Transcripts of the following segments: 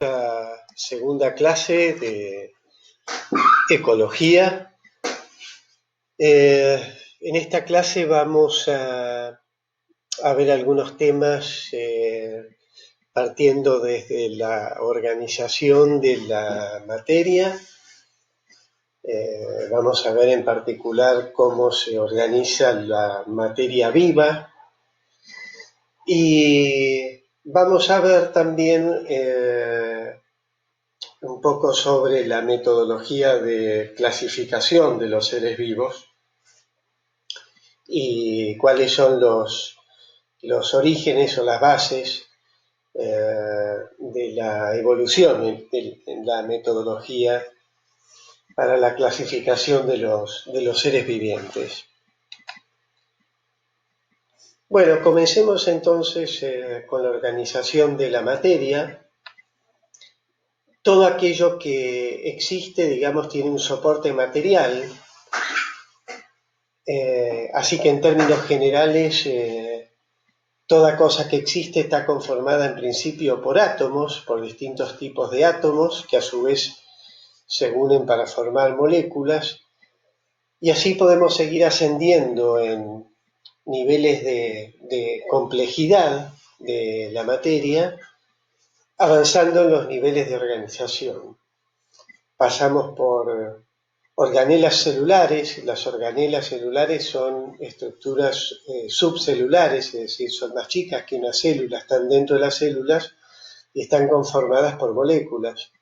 La segunda clase de ecología. En esta clase vamos a ver algunos temas partiendo desde la organización de la materia. Vamos a ver en particular cómo se organiza la materia viva y vamos a ver también un poco sobre la metodología de clasificación de los seres vivos y cuáles son los orígenes o las bases de la evolución en la metodología para la clasificación de los seres vivientes. Bueno, comencemos entonces con la organización de la materia. Todo aquello que existe, digamos, tiene un soporte material, así que en términos generales, toda cosa que existe está conformada en principio por átomos, por distintos tipos de átomos, que a su vez se unen para formar moléculas, y así podemos seguir ascendiendo en niveles de complejidad de la materia, avanzando en los niveles de organización. Pasamos por organelas celulares. Las organelas celulares son estructuras subcelulares, es decir, son más chicas que una célula, están dentro de las células y están conformadas por moléculas.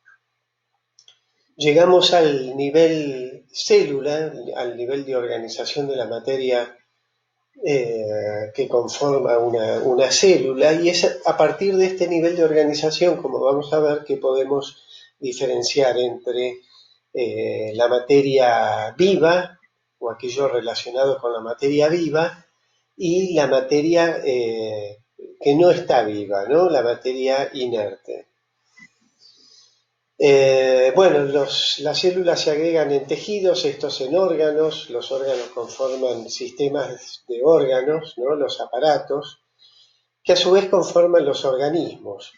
Llegamos al nivel célula, al nivel de organización de la materia que conforma una célula, y es a partir de este nivel de organización, como vamos a ver, que podemos diferenciar entre la materia viva o aquello relacionado con la materia viva y la materia que no está viva, ¿no? La materia inerte. Bueno, las células se agregan en tejidos, estos en órganos. Los órganos conforman sistemas de órganos, ¿no? Los aparatos, que a su vez conforman los organismos.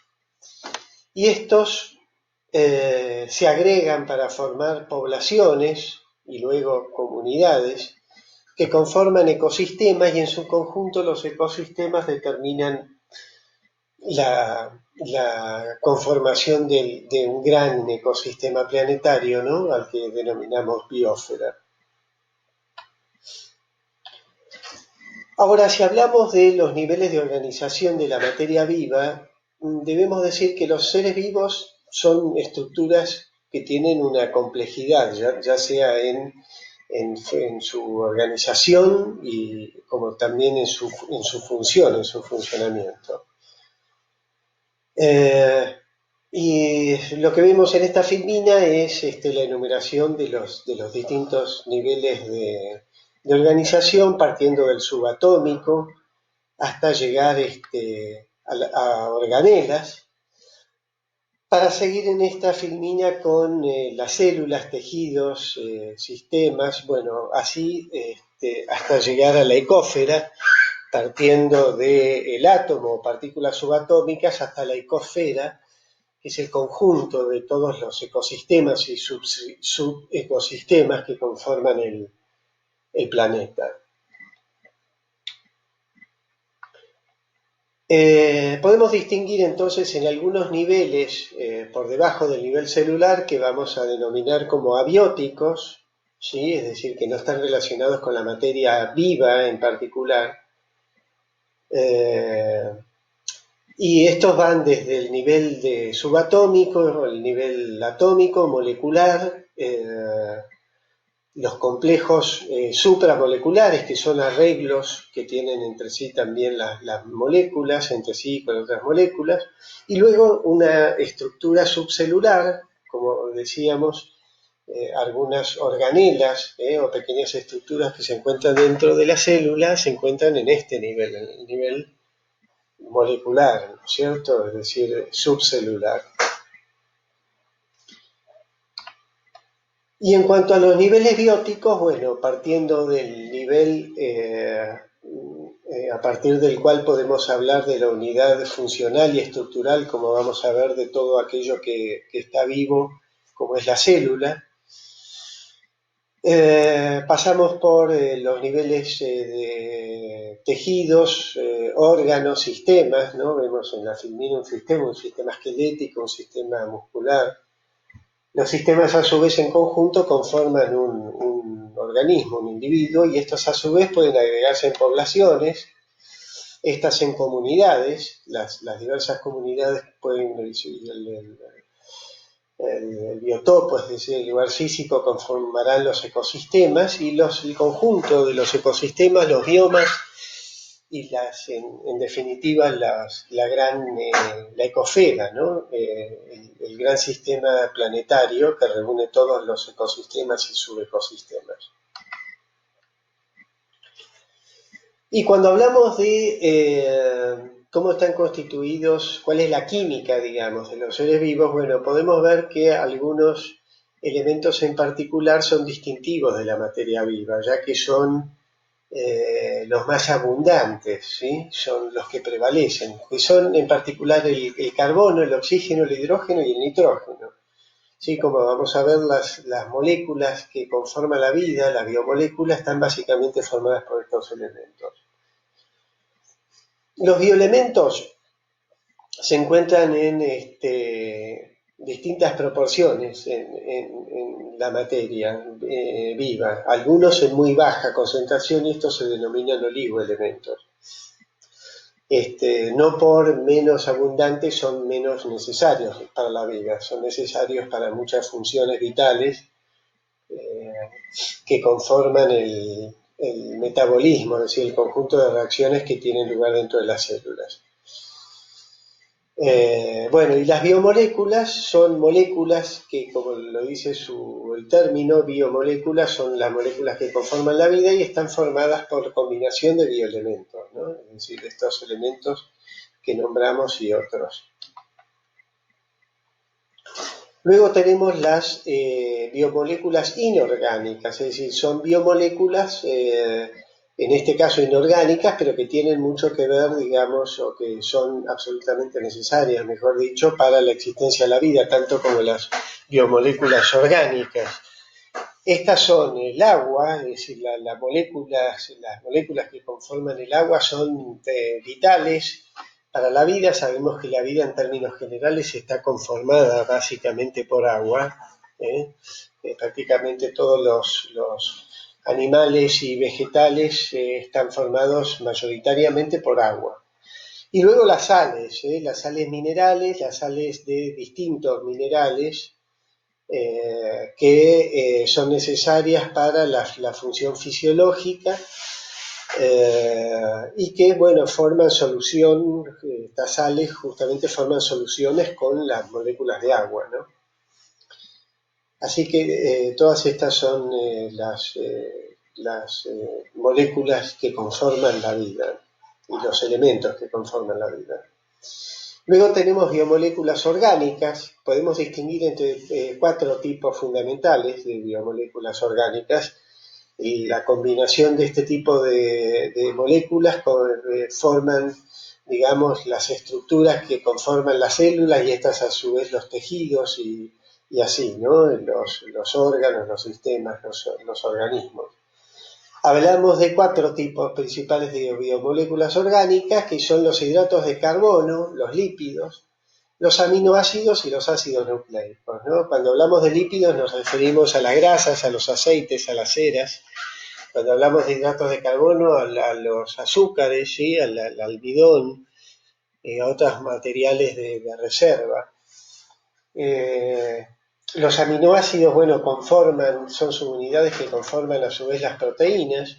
Y estos se agregan para formar poblaciones y luego comunidades que conforman ecosistemas, y en su conjunto los ecosistemas determinan la conformación de un gran ecosistema planetario, ¿no? Al que denominamos biosfera. Ahora, si hablamos de los niveles de organización de la materia viva, debemos decir que los seres vivos son estructuras que tienen una complejidad, ya sea en su organización y como también en su función, en su funcionamiento. Y lo que vemos en esta filmina es la enumeración de los distintos niveles de organización, partiendo del subatómico hasta llegar a organelas, para seguir en esta filmina con las células, tejidos, sistemas, bueno, así hasta llegar a la ecósfera, partiendo del átomo, partículas subatómicas, hasta la ecosfera, que es el conjunto de todos los ecosistemas y subecosistemas que conforman el planeta. Podemos distinguir entonces en algunos niveles por debajo del nivel celular, que vamos a denominar como abióticos, ¿sí? Es decir, que no están relacionados con la materia viva en particular. Y estos van desde el nivel de subatómico, el nivel atómico, molecular, los complejos supramoleculares, que son arreglos que tienen entre sí también las moléculas, entre sí con otras moléculas, y luego una estructura subcelular, como decíamos, algunas organelas o pequeñas estructuras que se encuentran dentro de la célula se encuentran en este nivel, en el nivel molecular, ¿no es cierto? Es decir, subcelular. Y en cuanto a los niveles bióticos, bueno, partiendo del nivel a partir del cual podemos hablar de la unidad funcional y estructural, como vamos a ver, de todo aquello que está vivo, como es la célula. Pasamos por los niveles de tejidos, órganos, sistemas, ¿no? Vemos en la filmina un sistema esquelético, un sistema muscular. Los sistemas a su vez en conjunto conforman un organismo, un individuo, y estos a su vez pueden agregarse en poblaciones, estas en comunidades, las diversas comunidades pueden, el biotopo, es decir, el lugar físico, conformarán los ecosistemas, y el conjunto de los ecosistemas, los biomas, y en definitiva la ecosfera, ¿no? El gran sistema planetario que reúne todos los ecosistemas y subecosistemas. Y cuando hablamos de cómo están constituidos, cuál es la química, digamos, de los seres vivos, bueno, podemos ver que algunos elementos en particular son distintivos de la materia viva, ya que son los más abundantes, ¿sí? Son los que prevalecen, que son en particular el carbono, el oxígeno, el hidrógeno y el nitrógeno. Sí, como vamos a ver, las moléculas que conforman la vida, las biomoléculas, están básicamente formadas por estos elementos. Los bioelementos se encuentran en distintas proporciones en la materia viva, algunos en muy baja concentración, y estos se denominan oligoelementos. No por menos abundantes son menos necesarios para la vida, son necesarios para muchas funciones vitales que conforman el metabolismo, es decir, el conjunto de reacciones que tienen lugar dentro de las células. Bueno, y las biomoléculas son moléculas que, como lo dice el término, biomoléculas son las moléculas que conforman la vida y están formadas por combinación de bioelementos, ¿no? Es decir, estos elementos que nombramos y otros. Luego tenemos las biomoléculas inorgánicas, es decir, son biomoléculas en este caso inorgánicas, pero que tienen mucho que ver, digamos, o que son absolutamente necesarias, mejor dicho, para la existencia de la vida, tanto como las biomoléculas orgánicas. Estas son el agua, es decir, las moléculas que conforman el agua son vitales para la vida. Sabemos que la vida en términos generales está conformada básicamente por agua. Prácticamente todos los animales y vegetales están formados mayoritariamente por agua. Y luego las sales minerales, las sales de distintos minerales que son necesarias para la función fisiológica y que, bueno, forman solución, estas sales justamente forman soluciones con las moléculas de agua, ¿no? Así que todas estas son las moléculas que conforman la vida y los elementos que conforman la vida. Luego tenemos biomoléculas orgánicas. Podemos distinguir entre 4 tipos fundamentales de biomoléculas orgánicas, y la combinación de este tipo de moléculas forman, digamos, las estructuras que conforman las células, y estas a su vez los tejidos y así, ¿no? Los órganos, los sistemas, los organismos. Hablamos de 4 tipos principales de biomoléculas orgánicas, que son los hidratos de carbono, los lípidos, los aminoácidos y los ácidos nucleicos, ¿no? Cuando hablamos de lípidos nos referimos a las grasas, a los aceites, a las ceras. Cuando hablamos de hidratos de carbono, a los azúcares, ¿sí? Al almidón, a otros materiales de reserva. Los aminoácidos, bueno, son subunidades que conforman a su vez las proteínas,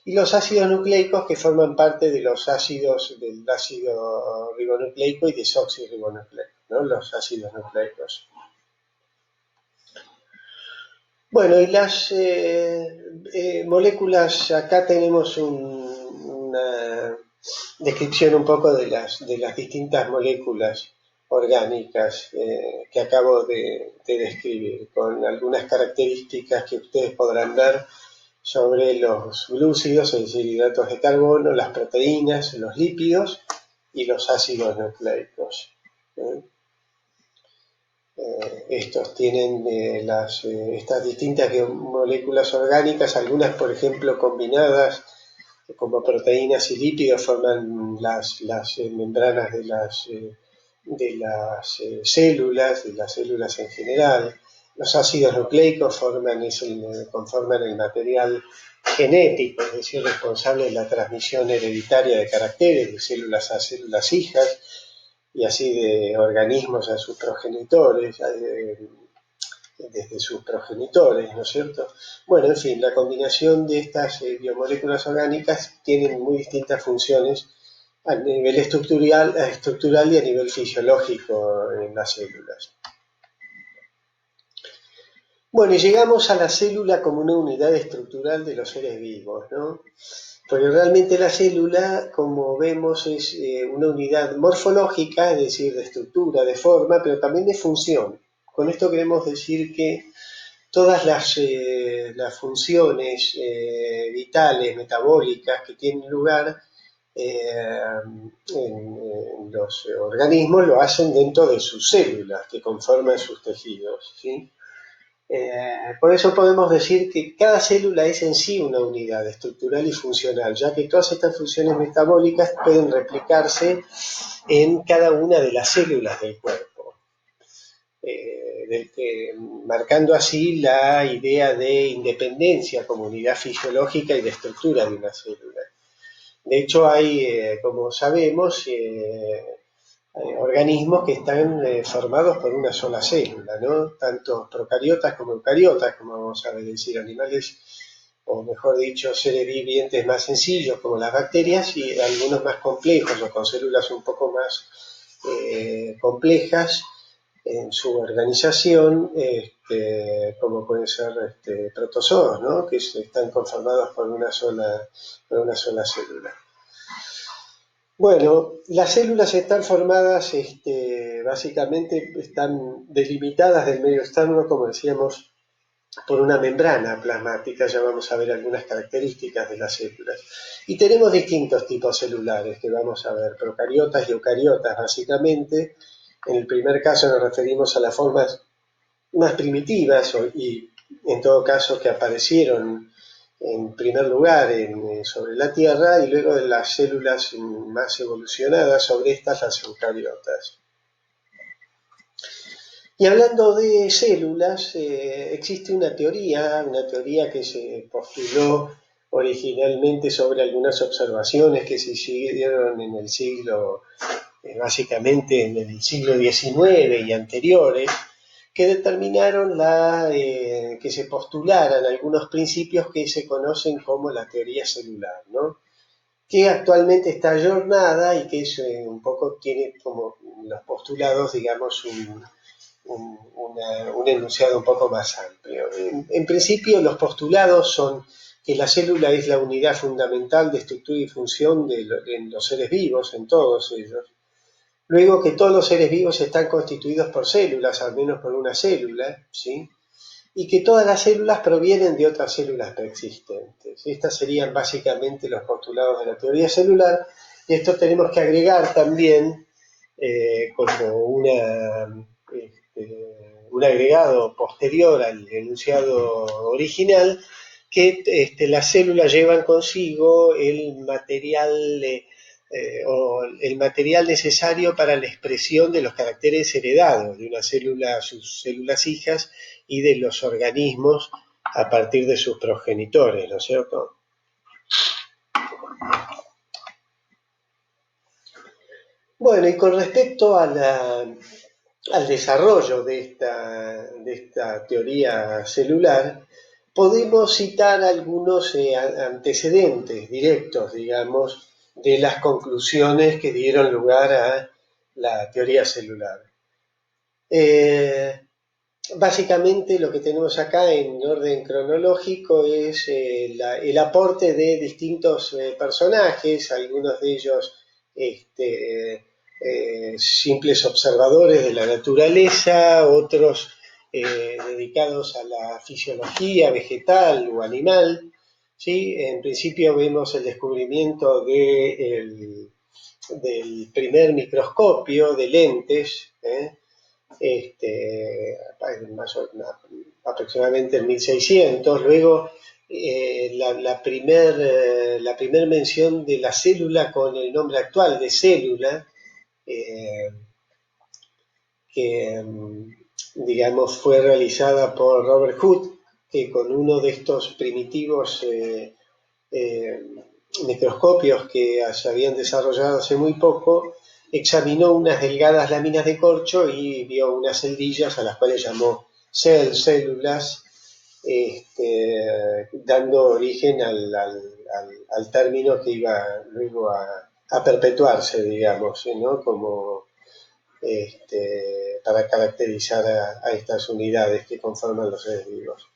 y los ácidos nucleicos, que forman parte de los ácidos del ácido ribonucleico y desoxirribonucleico, ¿no? Los ácidos nucleicos. Bueno, y las moléculas, acá tenemos una descripción un poco de las distintas moléculas orgánicas que acabo de describir, con algunas características que ustedes podrán ver sobre los glúcidos, es decir, hidratos de carbono, las proteínas, los lípidos y los ácidos nucleicos. Estos tienen estas distintas moléculas orgánicas, algunas por ejemplo combinadas como proteínas y lípidos forman las membranas de las células en general. Los ácidos nucleicos conforman el material genético, es decir, responsable de la transmisión hereditaria de caracteres de células a células hijas y así de organismos a sus progenitores, desde sus progenitores, ¿no es cierto? Bueno, en fin, la combinación de estas biomoléculas orgánicas tienen muy distintas funciones a nivel estructural y a nivel fisiológico en las células. Bueno, y llegamos a la célula como una unidad estructural de los seres vivos, ¿no? Porque realmente la célula, como vemos, es una unidad morfológica, es decir, de estructura, de forma, pero también de función. Con esto queremos decir que todas las funciones vitales, metabólicas que tienen lugar en los organismos lo hacen dentro de sus células que conforman sus tejidos, ¿sí? Por eso podemos decir que cada célula es en sí una unidad estructural y funcional, ya que todas estas funciones metabólicas pueden replicarse en cada una de las células del cuerpo, marcando así la idea de independencia como unidad fisiológica y de estructura de una célula. De hecho, hay, como sabemos, organismos que están formados por una sola célula, ¿no? Tanto procariotas como eucariotas, como vamos a decir, animales, o mejor dicho, seres vivientes más sencillos como las bacterias y algunos más complejos o con células un poco más complejas en su organización, como pueden ser protozoos, ¿no? Que están conformados por una sola célula. Bueno, las células están formadas, básicamente están delimitadas del medio externo, como decíamos, por una membrana plasmática. Ya vamos a ver algunas características de las células. Y tenemos distintos tipos celulares que vamos a ver, procariotas y eucariotas, básicamente. En el primer caso nos referimos a las formas más primitivas y en todo caso que aparecieron en primer lugar sobre la Tierra y luego de las células más evolucionadas, sobre estas las eucariotas. Y hablando de células, existe una teoría que se postuló originalmente sobre algunas observaciones que se hicieron en el siglo, básicamente en el siglo XIX y anteriores, que determinaron que se postularan algunos principios que se conocen como la teoría celular, ¿no? Que actualmente está ayornada y que es, un poco tiene como los postulados, digamos, un enunciado un poco más amplio. En principio, los postulados son que la célula es la unidad fundamental de estructura y función en los seres vivos, en todos ellos. Luego que todos los seres vivos están constituidos por células, al menos por una célula, ¿sí? Y que todas las células provienen de otras células preexistentes. Estas serían básicamente los postulados de la teoría celular. Y esto tenemos que agregar también como un agregado posterior al enunciado original, que las células llevan consigo el material o el material necesario para la expresión de los caracteres heredados de una célula a sus células hijas y de los organismos a partir de sus progenitores, ¿no es cierto? Bueno, y con respecto al desarrollo de esta teoría celular, podemos citar algunos antecedentes directos, digamos, de las conclusiones que dieron lugar a la teoría celular. Básicamente lo que tenemos acá en orden cronológico es el aporte de distintos personajes, algunos de ellos simples observadores de la naturaleza, otros dedicados a la fisiología vegetal o animal, ¿sí? En principio vemos el descubrimiento del primer microscopio de lentes, aproximadamente en 1600. Luego la primer mención de la célula con el nombre actual de célula, eh, que digamos fue realizada por Robert Hooke, que con uno de estos primitivos eh, microscopios que se habían desarrollado hace muy poco, examinó unas delgadas láminas de corcho y vio unas celdillas a las cuales llamó células, dando origen al término que iba luego a perpetuarse, digamos, ¿no? Como para caracterizar a estas unidades que conforman los seres vivos.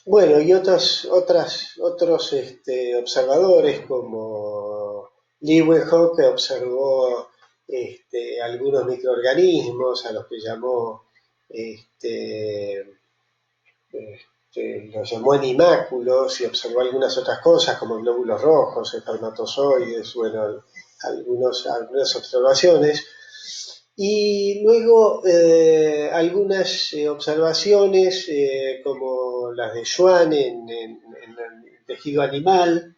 Bueno, y otros observadores como Leeuwenhoek, que observó algunos microorganismos a los que llamó, los llamó animáculos, y observó algunas otras cosas como glóbulos rojos, espermatozoides, bueno, algunas observaciones. Y luego algunas observaciones como las de Schwann en el tejido animal,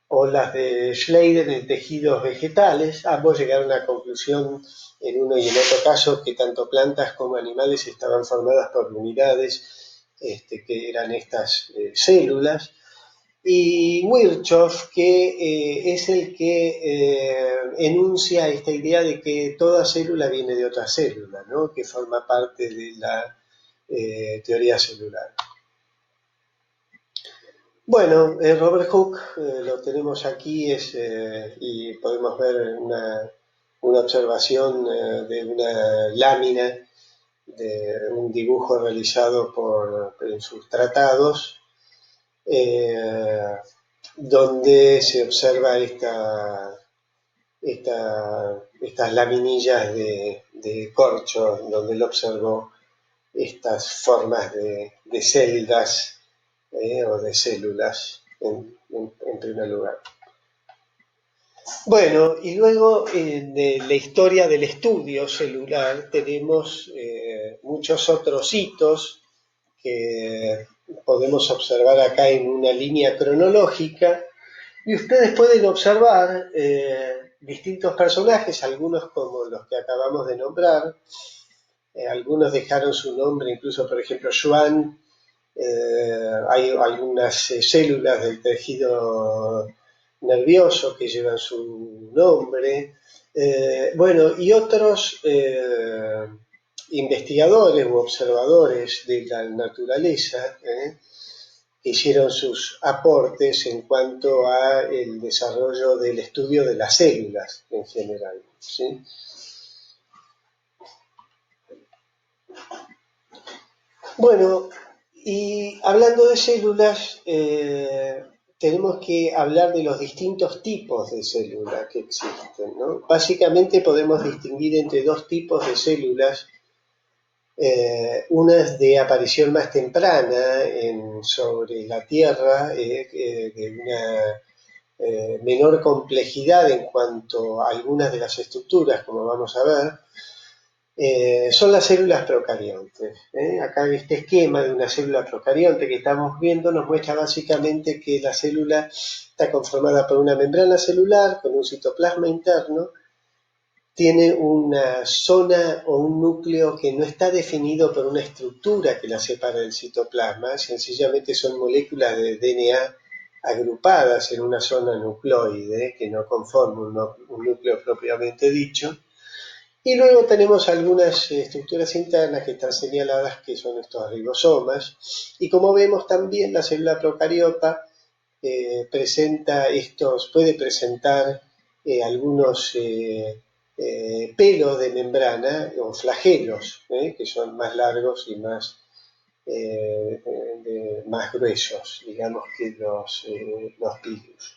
o las de Schleider en tejidos vegetales. Ambos llegaron a la conclusión en uno y en otro caso que tanto plantas como animales estaban formadas por unidades que eran estas células. Y Virchow, que es el que enuncia esta idea de que toda célula viene de otra célula, ¿no? Que forma parte de la teoría celular. Bueno, Robert Hooke lo tenemos aquí, y podemos ver una observación de una lámina, de un dibujo realizado en sus tratados, donde se observa estas laminillas de corcho, donde él observó estas formas de celdas o de células en primer lugar. Bueno, y luego de la historia del estudio celular tenemos muchos otros hitos que podemos observar acá en una línea cronológica, y ustedes pueden observar distintos personajes, algunos como los que acabamos de nombrar, algunos dejaron su nombre, incluso por ejemplo Schwann. Hay algunas células del tejido nervioso que llevan su nombre. Bueno, y otros investigadores u observadores de la naturaleza que hicieron sus aportes en cuanto a el desarrollo del estudio de las células en general, ¿sí? Bueno, y hablando de células, tenemos que hablar de los distintos tipos de células que existen, ¿no? Básicamente podemos distinguir entre dos tipos de células, unas de aparición más temprana sobre la Tierra, de una menor complejidad en cuanto a algunas de las estructuras, como vamos a ver. Son las células procariontes. Acá este esquema de una célula procarionte que estamos viendo nos muestra básicamente que la célula está conformada por una membrana celular con un citoplasma interno, tiene una zona o un núcleo que no está definido por una estructura que la separa del citoplasma, sencillamente son moléculas de DNA agrupadas en una zona nucleoide que no conforma un núcleo propiamente dicho. Y luego tenemos algunas estructuras internas que están señaladas, que son estos ribosomas. Y como vemos también la célula procariota puede presentar algunos pelos de membrana o flagelos, que son más largos y más gruesos, digamos, que los pilus.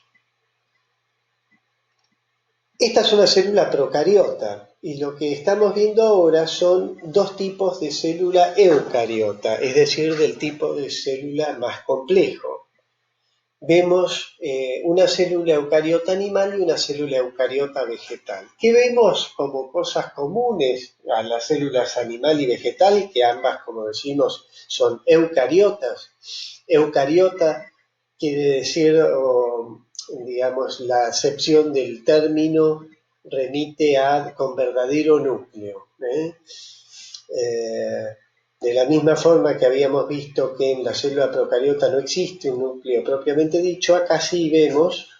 Esta es una célula procariota. Y lo que estamos viendo ahora son dos tipos de célula eucariota, es decir, del tipo de célula más complejo. Vemos una célula eucariota animal y una célula eucariota vegetal. ¿Qué vemos como cosas comunes a las células animal y vegetal? Que ambas, como decimos, son eucariotas. Eucariota quiere decir, digamos, la acepción del término remite a con verdadero núcleo. De la misma forma que habíamos visto que en la célula procariota no existe un núcleo propiamente dicho, acá sí vemos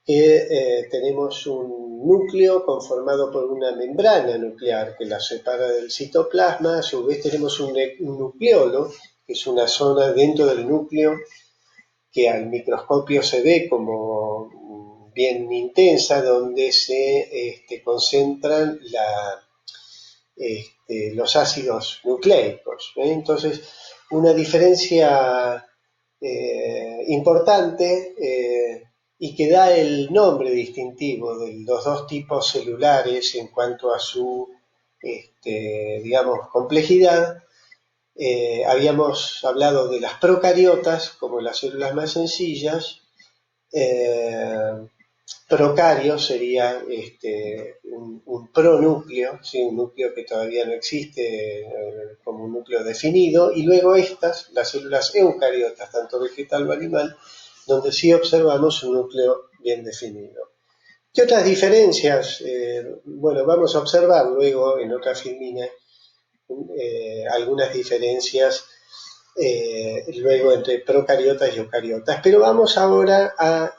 que tenemos un núcleo conformado por una membrana nuclear que la separa del citoplasma. A su vez tenemos un nucleolo, que es una zona dentro del núcleo que al microscopio se ve como bien intensa, donde se concentran los ácidos nucleicos. Entonces, una diferencia importante y que da el nombre distintivo de los dos tipos celulares en cuanto a su, digamos, complejidad. Habíamos hablado de las procariotas como las células más sencillas. Procario sería un pronúcleo, ¿sí? Un núcleo que todavía no existe como un núcleo definido, y luego estas, las células eucariotas, tanto vegetal o animal, donde sí observamos un núcleo bien definido. ¿Qué otras diferencias? Bueno, vamos a observar luego en otra filmina algunas diferencias luego entre procariotas y eucariotas, pero vamos ahora a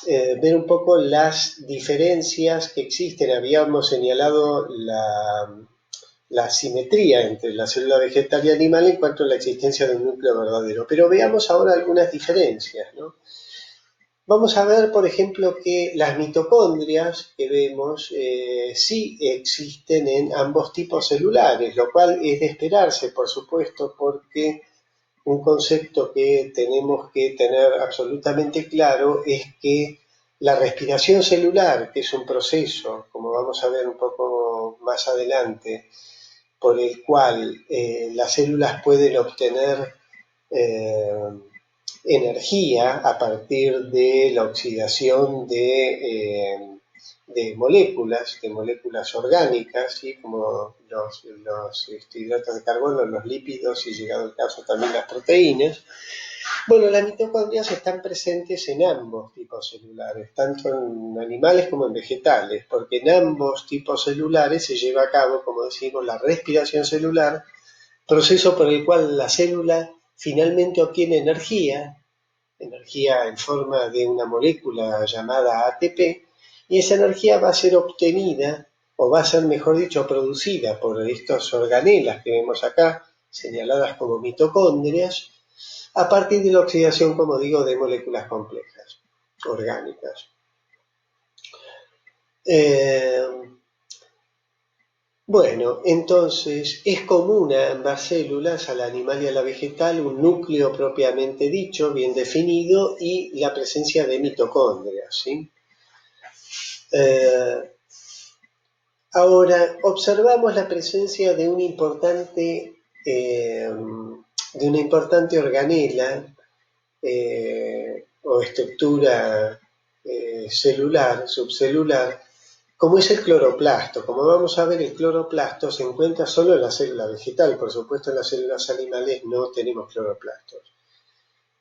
ver un poco las diferencias que existen. Habíamos señalado la simetría entre la célula vegetal y animal en cuanto a la existencia de un núcleo verdadero, pero veamos ahora algunas diferencias, ¿no? Vamos a ver, por ejemplo, que las mitocondrias que vemos sí existen en ambos tipos celulares, lo cual es de esperarse, por supuesto, porque un concepto que tenemos que tener absolutamente claro es que la respiración celular, que es un proceso, como vamos a ver un poco más adelante, por el cual las células pueden obtener eh, energía a partir de la oxidación de moléculas orgánicas, ¿sí? Como los hidratos de carbono, los lípidos y, llegado el caso, también las proteínas. Bueno, las mitocondrias están presentes en ambos tipos celulares, tanto en animales como en vegetales, porque en ambos tipos celulares se lleva a cabo, como decimos, la respiración celular, proceso por el cual la célula finalmente obtiene energía en forma de una molécula llamada ATP, y esa energía va a ser obtenida, o va a ser, mejor dicho, producida por estos organelas que vemos acá, señaladas como mitocondrias, a partir de la oxidación, como digo, de moléculas complejas, orgánicas. Bueno, entonces es común a ambas células, a la animal y a la vegetal, un núcleo propiamente dicho, bien definido, y la presencia de mitocondrias, ¿sí? Ahora, observamos la presencia de una importante organela o estructura celular, subcelular, como es el cloroplasto. Como vamos a ver, el cloroplasto se encuentra solo en la célula vegetal. Por supuesto, en las células animales no tenemos cloroplastos.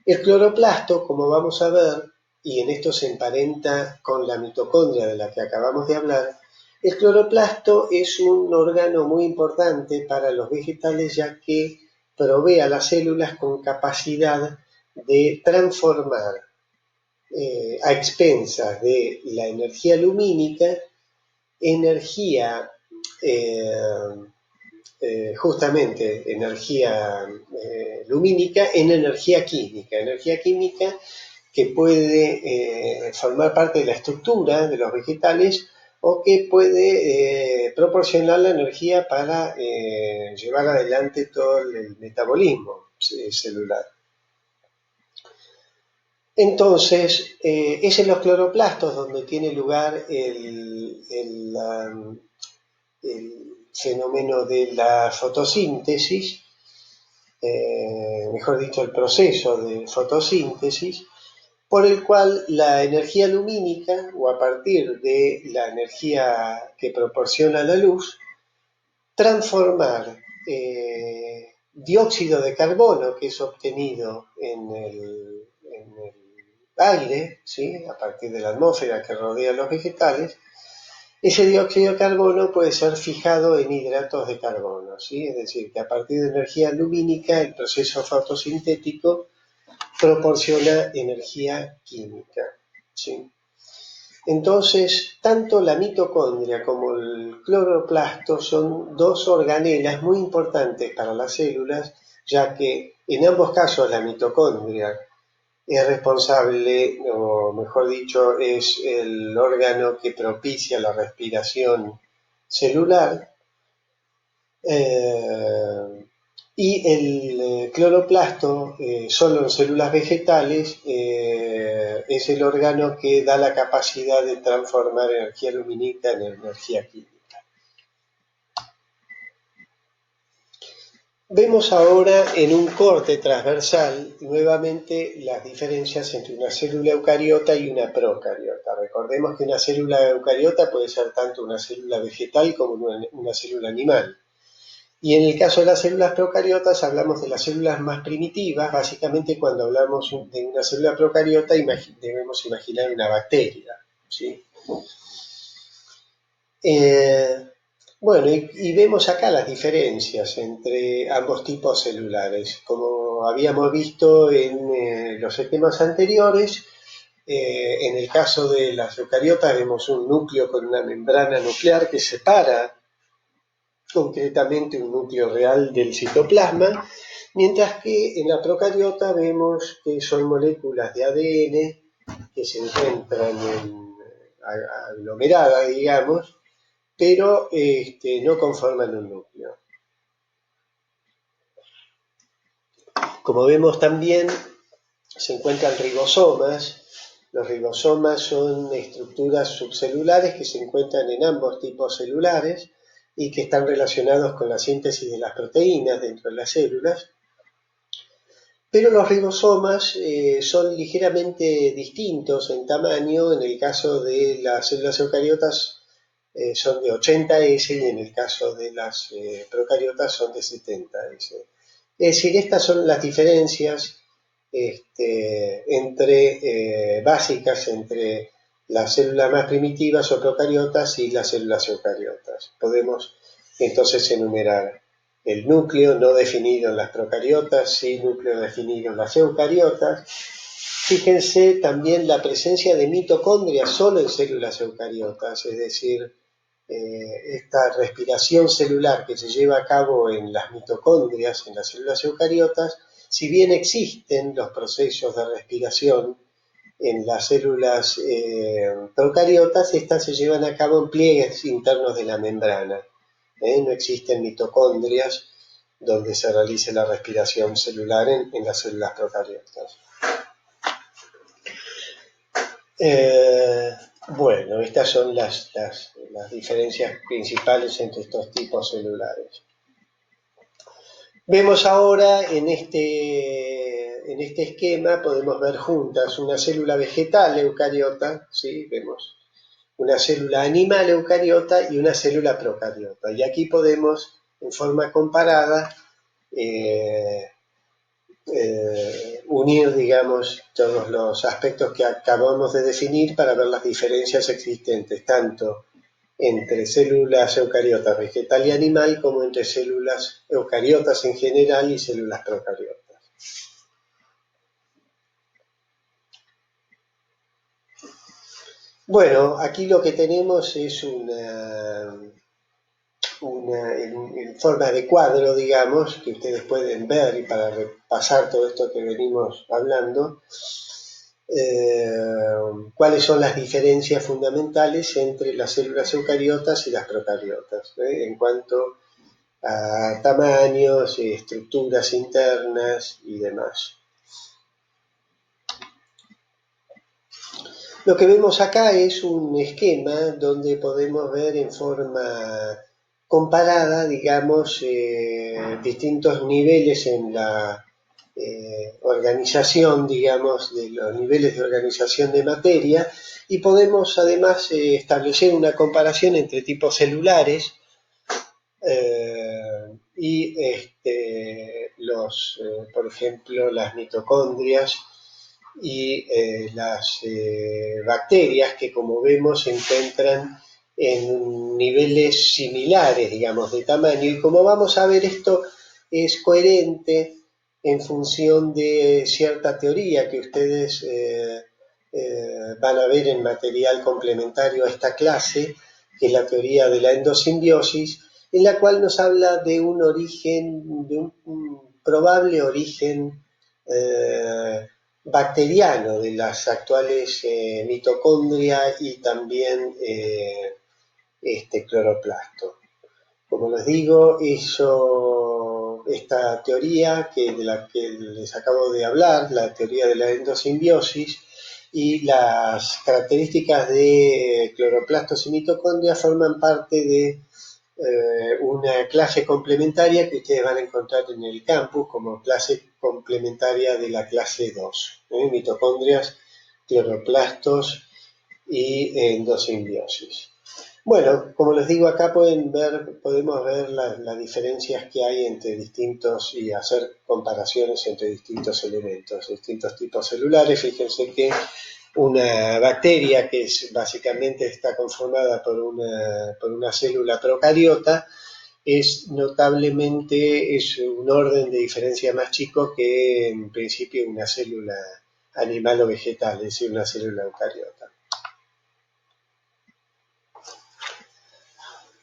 El cloroplasto, como vamos a ver, y en esto se emparenta con la mitocondria de la que acabamos de hablar, el cloroplasto es un órgano muy importante para los vegetales, ya que provee a las células con capacidad de transformar a expensas de la energía lumínica, energía, justamente energía lumínica en energía química que puede formar parte de la estructura de los vegetales o que puede proporcionar la energía para llevar adelante todo el metabolismo celular. Entonces, es en los cloroplastos donde tiene lugar el fenómeno de la fotosíntesis, mejor dicho, el proceso de fotosíntesis, por el cual la energía lumínica, o a partir de la energía que proporciona la luz, transformar dióxido de carbono que es obtenido en el aire, ¿sí? A partir de la atmósfera que rodea a los vegetales, ese dióxido de carbono puede ser fijado en hidratos de carbono, ¿sí? Es decir, que a partir de energía lumínica el proceso fotosintético proporciona energía química, ¿sí? Entonces, tanto la mitocondria como el cloroplasto son dos organelas muy importantes para las células, ya que en ambos casos la mitocondria es responsable, o mejor dicho, es el órgano que propicia la respiración celular, y el cloroplasto, solo en células vegetales, es el órgano que da la capacidad de transformar energía lumínica en energía química. Vemos ahora en un corte transversal nuevamente las diferencias entre una célula eucariota y una procariota. Recordemos que una célula eucariota puede ser tanto una célula vegetal como una célula animal. Y en el caso de las células procariotas hablamos de las células más primitivas. Básicamente, cuando hablamos de una célula procariota debemos imaginar una bacteria, ¿sí? Bueno, y vemos acá las diferencias entre ambos tipos celulares. Como habíamos visto en los esquemas anteriores, en el caso de las eucariotas vemos un núcleo con una membrana nuclear que separa concretamente un núcleo real del citoplasma, mientras que en la procariota vemos que son moléculas de ADN que se encuentran aglomeradas, digamos, pero no conforman un núcleo. Como vemos también, se encuentran ribosomas. Los ribosomas son estructuras subcelulares que se encuentran en ambos tipos celulares y que están relacionados con la síntesis de las proteínas dentro de las células. Pero los ribosomas son ligeramente distintos en tamaño. En el caso de las células eucariotas son de 80S y en el caso de las procariotas son de 70S. Es decir, estas son las diferencias básicas entre las células más primitivas o procariotas y las células eucariotas. Podemos entonces enumerar el núcleo no definido en las procariotas, sí núcleo definido en las eucariotas. Fíjense también la presencia de mitocondrias solo en células eucariotas, es decir, esta respiración celular que se lleva a cabo en las mitocondrias, en las células eucariotas, si bien existen los procesos de respiración en las células procariotas, estas se llevan a cabo en pliegues internos de la membrana. No existen mitocondrias donde se realice la respiración celular en las células procariotas. Bueno, estas son las diferencias principales entre estos tipos celulares. Vemos ahora en este esquema, podemos ver juntas una célula vegetal eucariota, ¿sí? Vemos una célula animal eucariota y una célula procariota. Y aquí podemos, en forma comparada, unir, digamos, todos los aspectos que acabamos de definir para ver las diferencias existentes, tanto entre células eucariotas vegetal y animal, como entre células eucariotas en general y células procariotas. Bueno, aquí lo que tenemos es en forma de cuadro, digamos, que ustedes pueden ver y para repasar todo esto que venimos hablando, cuáles son las diferencias fundamentales entre las células eucariotas y las procariotas, en cuanto a tamaños, estructuras internas y demás. Lo que vemos acá es un esquema donde podemos ver en forma comparada, digamos, distintos niveles en la organización, digamos, de los niveles de organización de materia, y podemos además establecer una comparación entre tipos celulares y por ejemplo, las mitocondrias y las bacterias, que como vemos se encuentran en niveles similares, digamos, de tamaño. Y como vamos a ver, esto es coherente en función de cierta teoría que ustedes van a ver en material complementario a esta clase, que es la teoría de la endosimbiosis, en la cual nos habla de un origen, de un probable origen bacteriano de las actuales mitocondrias y también cloroplasto. Como les digo, esta teoría de la que les acabo de hablar, la teoría de la endosimbiosis, y las características de cloroplastos y mitocondrias forman parte de una clase complementaria que ustedes van a encontrar en el campus como clase complementaria de la clase 2, mitocondrias, cloroplastos y endosimbiosis. Bueno, como les digo, acá podemos ver las diferencias que hay entre distintos y hacer comparaciones entre distintos elementos, distintos tipos celulares. Fíjense que una bacteria que básicamente está conformada por una célula procariota es notablemente, es un orden de diferencia más chico que en principio una célula animal o vegetal, es decir, una célula eucariota.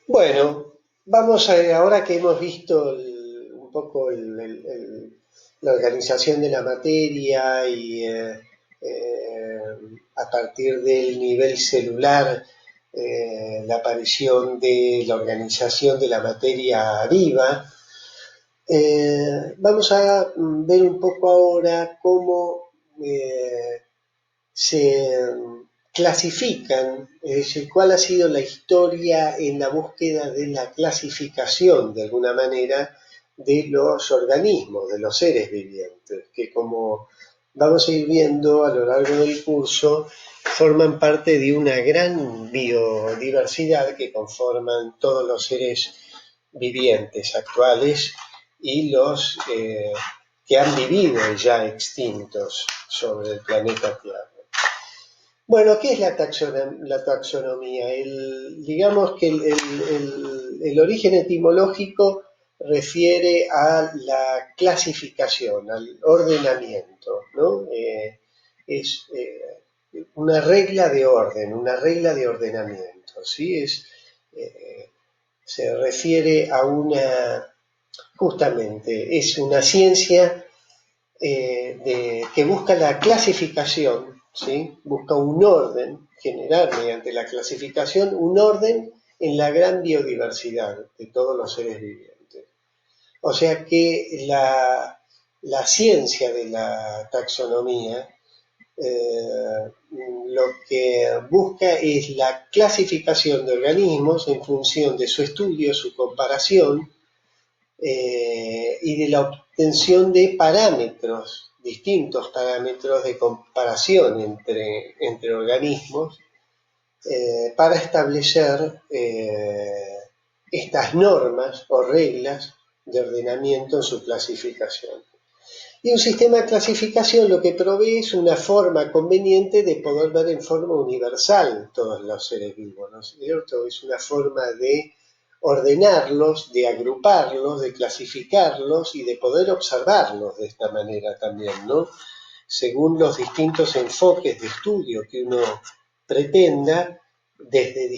Bueno, vamos ahora que hemos visto un poco la organización de la materia y a partir del nivel celular, la aparición de la organización de la materia viva, vamos a ver un poco ahora cómo se clasifican, es decir, cuál ha sido la historia en la búsqueda de la clasificación, de alguna manera, de los organismos, de los seres vivientes, que como vamos a ir viendo a lo largo del curso, forman parte de una gran biodiversidad que conforman todos los seres vivientes actuales y los que han vivido ya extintos sobre el planeta Tierra. Bueno, ¿qué es la taxonomía? Digamos que el origen etimológico refiere a la clasificación, al ordenamiento, ¿no? Es una regla de orden, una regla de ordenamiento, ¿sí? Se refiere a justamente, es una ciencia que busca la clasificación, ¿sí? Busca un orden, generar mediante la clasificación un orden en la gran biodiversidad de todos los seres vivientes. O sea que la ciencia de la taxonomía lo que busca es la clasificación de organismos en función de su estudio, su comparación, y de la obtención de parámetros, distintos parámetros de comparación entre organismos, para establecer estas normas o reglas de ordenamiento en su clasificación. Y un sistema de clasificación lo que provee es una forma conveniente de poder ver en forma universal todos los seres vivos, ¿no es cierto? Es una forma de ordenarlos, de agruparlos, de clasificarlos y de poder observarlos de esta manera también, ¿no? Según los distintos enfoques de estudio que uno pretenda, desde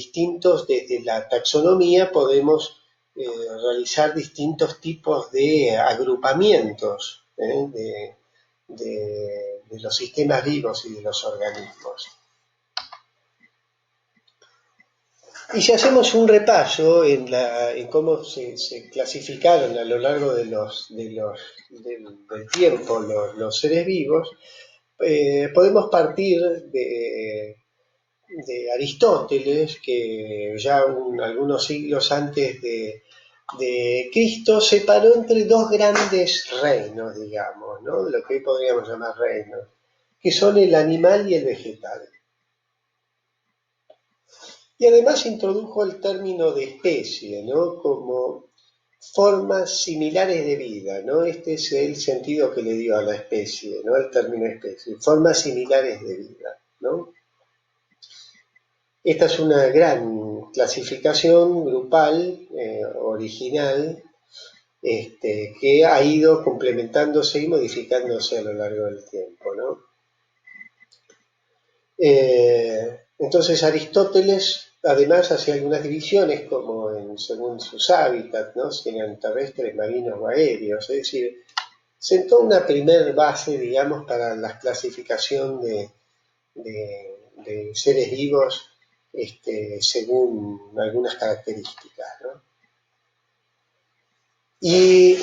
la taxonomía podemos realizar distintos tipos de agrupamientos de los sistemas vivos y de los organismos. Y si hacemos un repaso en cómo se clasificaron a lo largo del tiempo los seres vivos, podemos partir de Aristóteles, que ya algunos siglos antes de Cristo separó entre dos grandes reinos, digamos, ¿no? Lo que hoy podríamos llamar reinos, que son el animal y el vegetal. Y además introdujo el término de especie, ¿no? Como formas similares de vida, ¿no? Este es el sentido que le dio a la especie, ¿no? El término especie, formas similares de vida, ¿no? Esta es una gran clasificación grupal, original, que ha ido complementándose y modificándose a lo largo del tiempo, ¿no? Entonces Aristóteles además hacía algunas divisiones como según sus hábitats, ¿no? Si eran terrestres, marinos o aéreos, es decir, sentó una primer base, digamos, para la clasificación de seres vivos según algunas características, ¿no? Y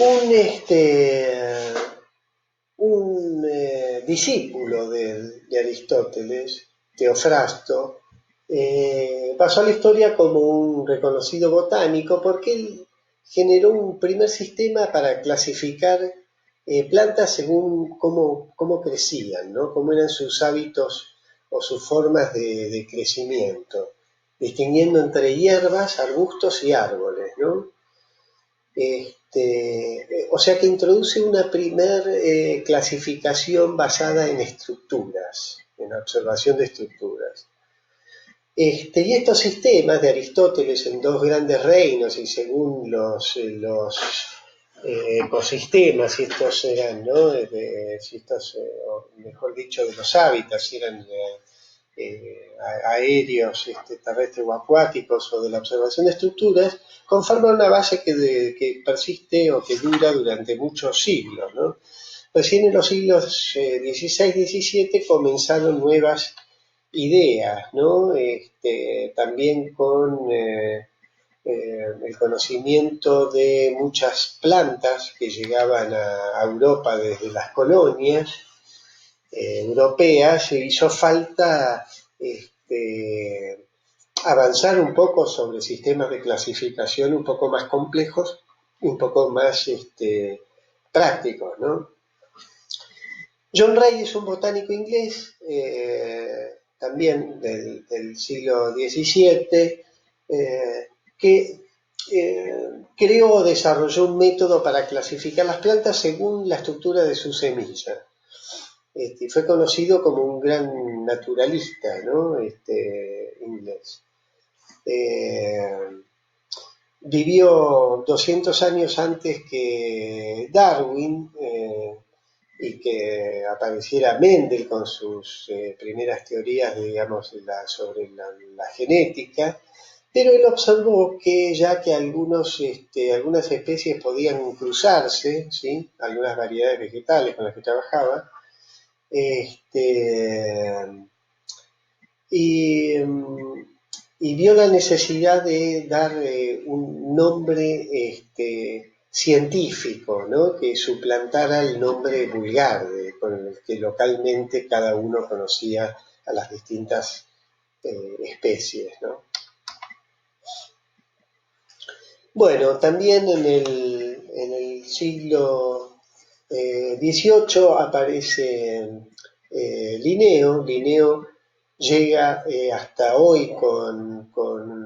un discípulo de Aristóteles, Teofrasto, pasó a la historia como un reconocido botánico porque él generó un primer sistema para clasificar plantas según cómo crecían, ¿no? Cómo eran sus hábitos o sus formas de crecimiento, distinguiendo entre hierbas, arbustos y árboles, ¿no? O sea que introduce una primer clasificación basada en estructuras, en observación de estructuras. Y estos sistemas de Aristóteles en dos grandes reinos y según los ecosistemas, si estos eran, ¿no? Si estos, o mejor dicho, de los hábitats, si eran aéreos, terrestres o acuáticos o de la observación de estructuras, conforman una base que persiste o que dura durante muchos siglos, ¿no? Recién en los siglos XVI-XVII comenzaron nuevas ideas, ¿no? También con el conocimiento de muchas plantas que llegaban a Europa desde las colonias europeas, hizo falta avanzar un poco sobre sistemas de clasificación un poco más complejos y un poco más prácticos, ¿no? John Ray es un botánico inglés, también del siglo XVII, que creó o desarrolló un método para clasificar las plantas según la estructura de su semilla. Fue conocido como un gran naturalista, ¿no? Inglés. Vivió 200 años antes que Darwin y que apareciera Mendel con sus primeras teorías, digamos, sobre la genética, pero él observó que ya que algunas especies podían cruzarse, ¿sí? Algunas variedades vegetales con las que trabajaba, y, y vio la necesidad de dar un nombre científico, ¿no? Que suplantara el nombre vulgar con el que localmente cada uno conocía a las distintas especies, ¿no? Bueno, también en el siglo XVIII aparece Linneo. Linneo llega hasta hoy con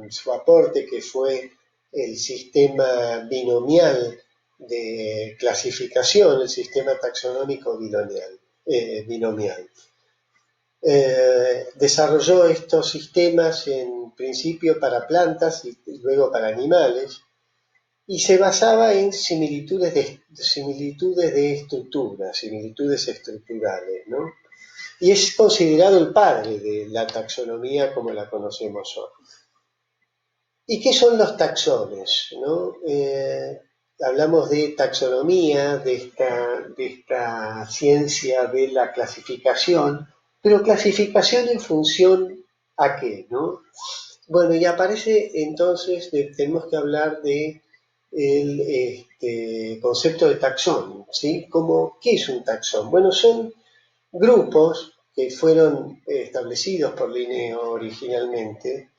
su aporte, que fue el sistema binomial de clasificación, el sistema taxonómico binomial. Desarrolló estos sistemas en principio para plantas y luego para animales, y se basaba en similitudes de estructuras, similitudes estructurales, ¿no? Y es considerado el padre de la taxonomía como la conocemos hoy. ¿Y qué son los taxones, no? Hablamos de taxonomía, de esta ciencia de la clasificación, pero clasificación en función a qué, ¿no? Bueno, y aparece entonces, tenemos que hablar de el concepto de taxón, ¿sí? ¿Qué es un taxón? Bueno, son grupos que fueron establecidos por Linneo originalmente.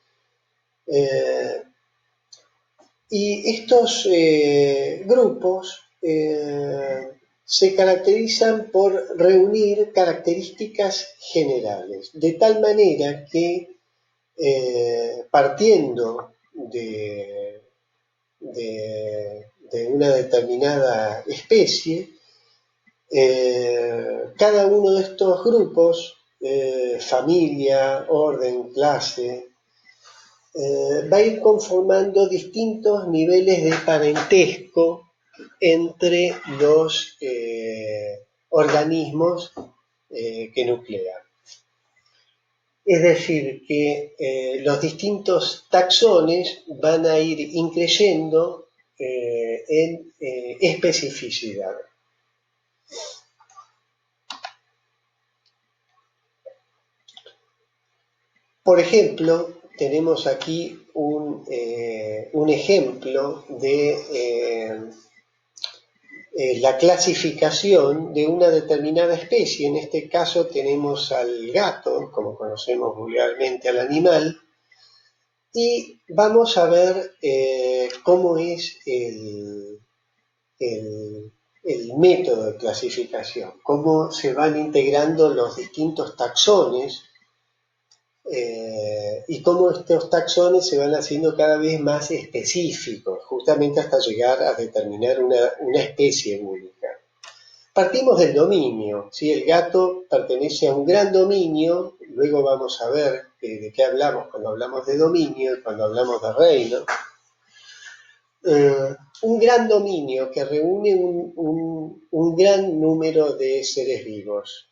Y estos grupos se caracterizan por reunir características generales, de tal manera que partiendo de una determinada especie, cada uno de estos grupos, familia, orden, clase, va a ir conformando distintos niveles de parentesco entre los organismos que nuclean. Es decir, que los distintos taxones van a ir increyendo en especificidad. Por ejemplo, tenemos aquí un ejemplo de la clasificación de una determinada especie. En este caso tenemos al gato, como conocemos vulgarmente al animal, y vamos a ver cómo es el método de clasificación, cómo se van integrando los distintos taxones y cómo estos taxones se van haciendo cada vez más específicos, justamente hasta llegar a determinar una especie única. Partimos del dominio, ¿sí? El gato pertenece a un gran dominio, luego vamos a ver de qué hablamos cuando hablamos de dominio y cuando hablamos de reino. Un gran dominio que reúne un gran número de seres vivos.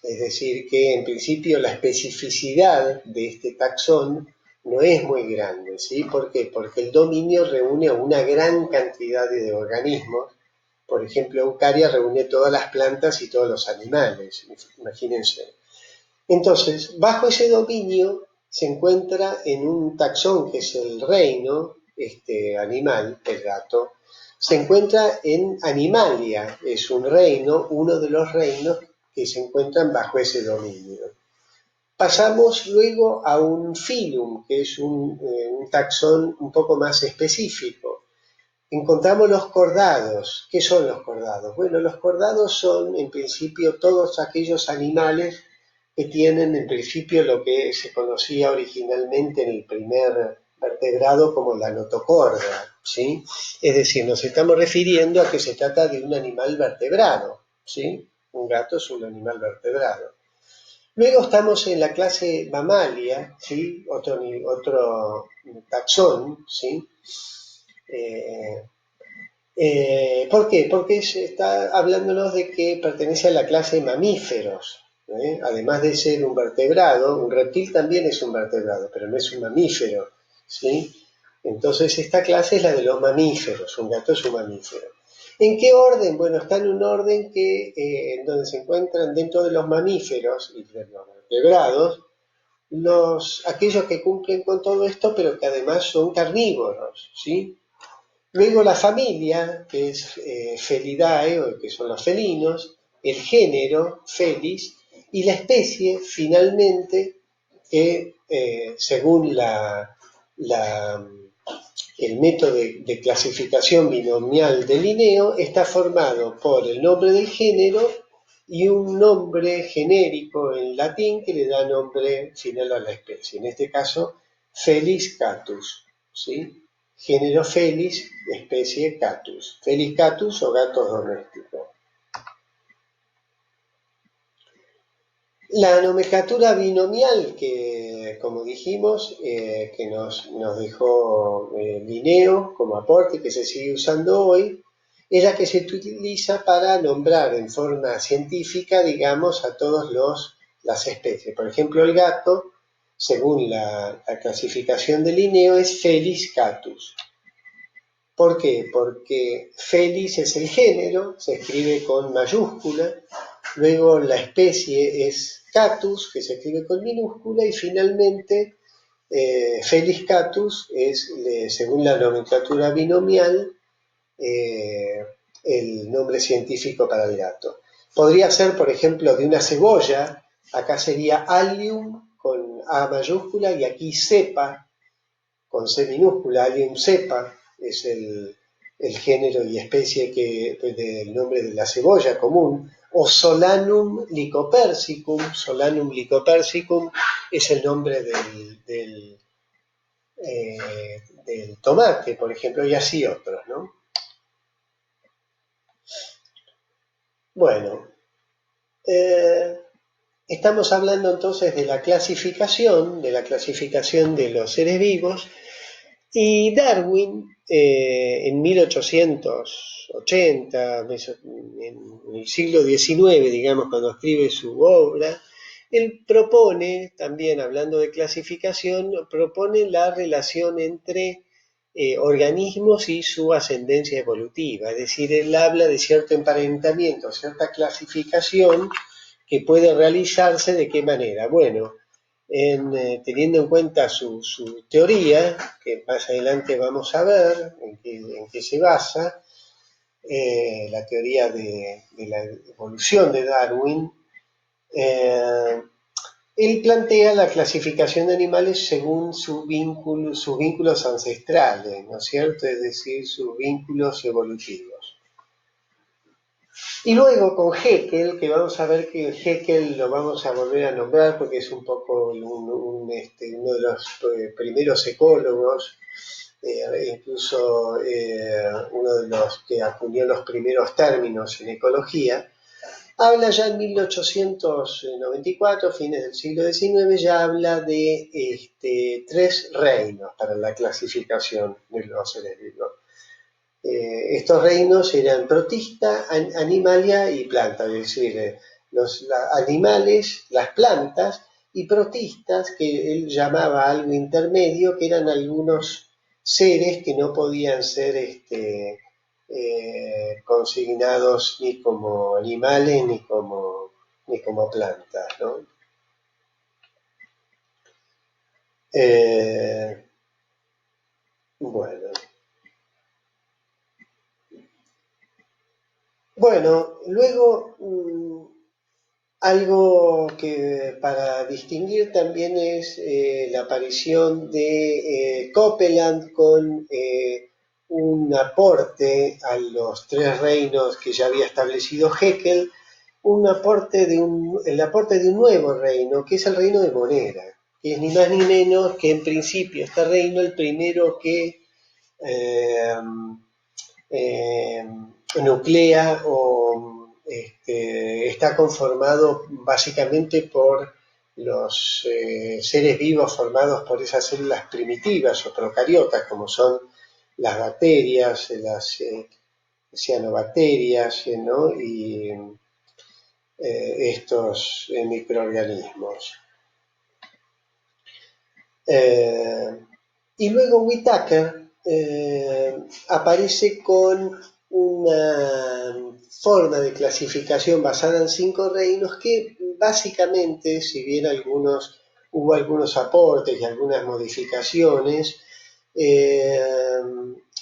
Es decir, que en principio la especificidad de este taxón no es muy grande, ¿sí? ¿Por qué? Porque el dominio reúne una gran cantidad de organismos. Por ejemplo, Eucaria reúne todas las plantas y todos los animales, imagínense. Entonces, bajo ese dominio se encuentra en un taxón que es el reino, este animal, el gato, se encuentra en Animalia, es un reino, uno de los reinos que se encuentran bajo ese dominio. Pasamos luego a un filum, que es un taxón un poco más específico. Encontramos los cordados. ¿Qué son los cordados? Bueno, los cordados son en principio todos aquellos animales que tienen en principio lo que se conocía originalmente en el primer vertebrado como la notocorda, ¿sí? Es decir, nos estamos refiriendo a que se trata de un animal vertebrado, ¿sí? Un gato es un animal vertebrado. Luego estamos en la clase Mammalia, ¿sí? Otro taxón, ¿sí? ¿Por qué? Porque se está hablándonos de que pertenece a la clase mamíferos. Además de ser un vertebrado, un reptil también es un vertebrado, pero no es un mamífero, ¿sí? Entonces esta clase es la de los mamíferos, un gato es un mamífero. ¿En qué orden? Bueno, está en un orden en donde se encuentran dentro de los mamíferos y de los vertebrados, aquellos que cumplen con todo esto, pero que además son carnívoros, ¿sí? Luego la familia, que es Felidae, o que son los felinos, el género, Felis, y la especie, finalmente, que según el método de clasificación binomial de Linneo, está formado por el nombre del género y un nombre genérico en latín que le da nombre final a la especie. En este caso, Felis catus, ¿sí? Género Felis, especie Catus. Felis catus o gatos domésticos. La nomenclatura binomial que, como dijimos, que nos dejó Linneo como aporte, que se sigue usando hoy, es la que se utiliza para nombrar en forma científica, digamos, a todas las especies. Por ejemplo, el gato, según la clasificación de Linneo, es Felis catus. ¿Por qué? Porque Felis es el género, se escribe con mayúscula, luego la especie es Catus, que se escribe con minúscula, y finalmente Felis catus es, según la nomenclatura binomial, el nombre científico para el gato. Podría ser, por ejemplo, de una cebolla, Acá sería Allium con A mayúscula y aquí cepa con C minúscula. Allium cepa es el género y especie del nombre de la cebolla común. O Solanum lycopersicum. Solanum lycopersicum es el nombre del tomate, por ejemplo, y así otros, ¿no? Bueno, estamos hablando entonces de la clasificación de los seres vivos, y Darwin en 1880, en el siglo XIX, digamos, cuando escribe su obra, él propone, también hablando de clasificación, propone la relación entre organismos y su ascendencia evolutiva, es decir, él habla de cierto emparentamiento, cierta clasificación que puede realizarse de qué manera. Bueno, teniendo en cuenta su teoría, que más adelante vamos a ver en qué se basa, la teoría de la evolución de Darwin, él plantea la clasificación de animales según sus vínculos ancestrales, ¿no es cierto? Es decir, sus vínculos evolutivos. Y luego con Haeckel, que vamos a ver que Haeckel lo vamos a volver a nombrar porque es un poco uno de los primeros ecólogos, incluso uno de los que acuñó los primeros términos en ecología. Habla ya en 1894, fines del siglo XIX, ya habla de 3 reinos para la clasificación de los seres vivos. Estos reinos eran protista, animalia y planta, es decir, los animales, las plantas, y protistas, que él llamaba algo intermedio, que eran algunos seres que no podían ser consignados ni como animales ni como plantas, ¿no? Bueno. Bueno, luego algo que para distinguir también es la aparición de Copeland con un aporte a los 3 reinos que ya había establecido Haeckel, el aporte de un nuevo reino, que es el reino de Monera, que es ni más ni menos que en principio este reino el primero que eh, eh, nuclea o está conformado básicamente por los seres vivos formados por esas células primitivas o procariotas, como son las bacterias, las cianobacterias, ¿no? Y estos microorganismos. Y luego Whittaker aparece con una forma de clasificación basada en 5 reinos que básicamente, si bien hubo algunos aportes y algunas modificaciones, eh,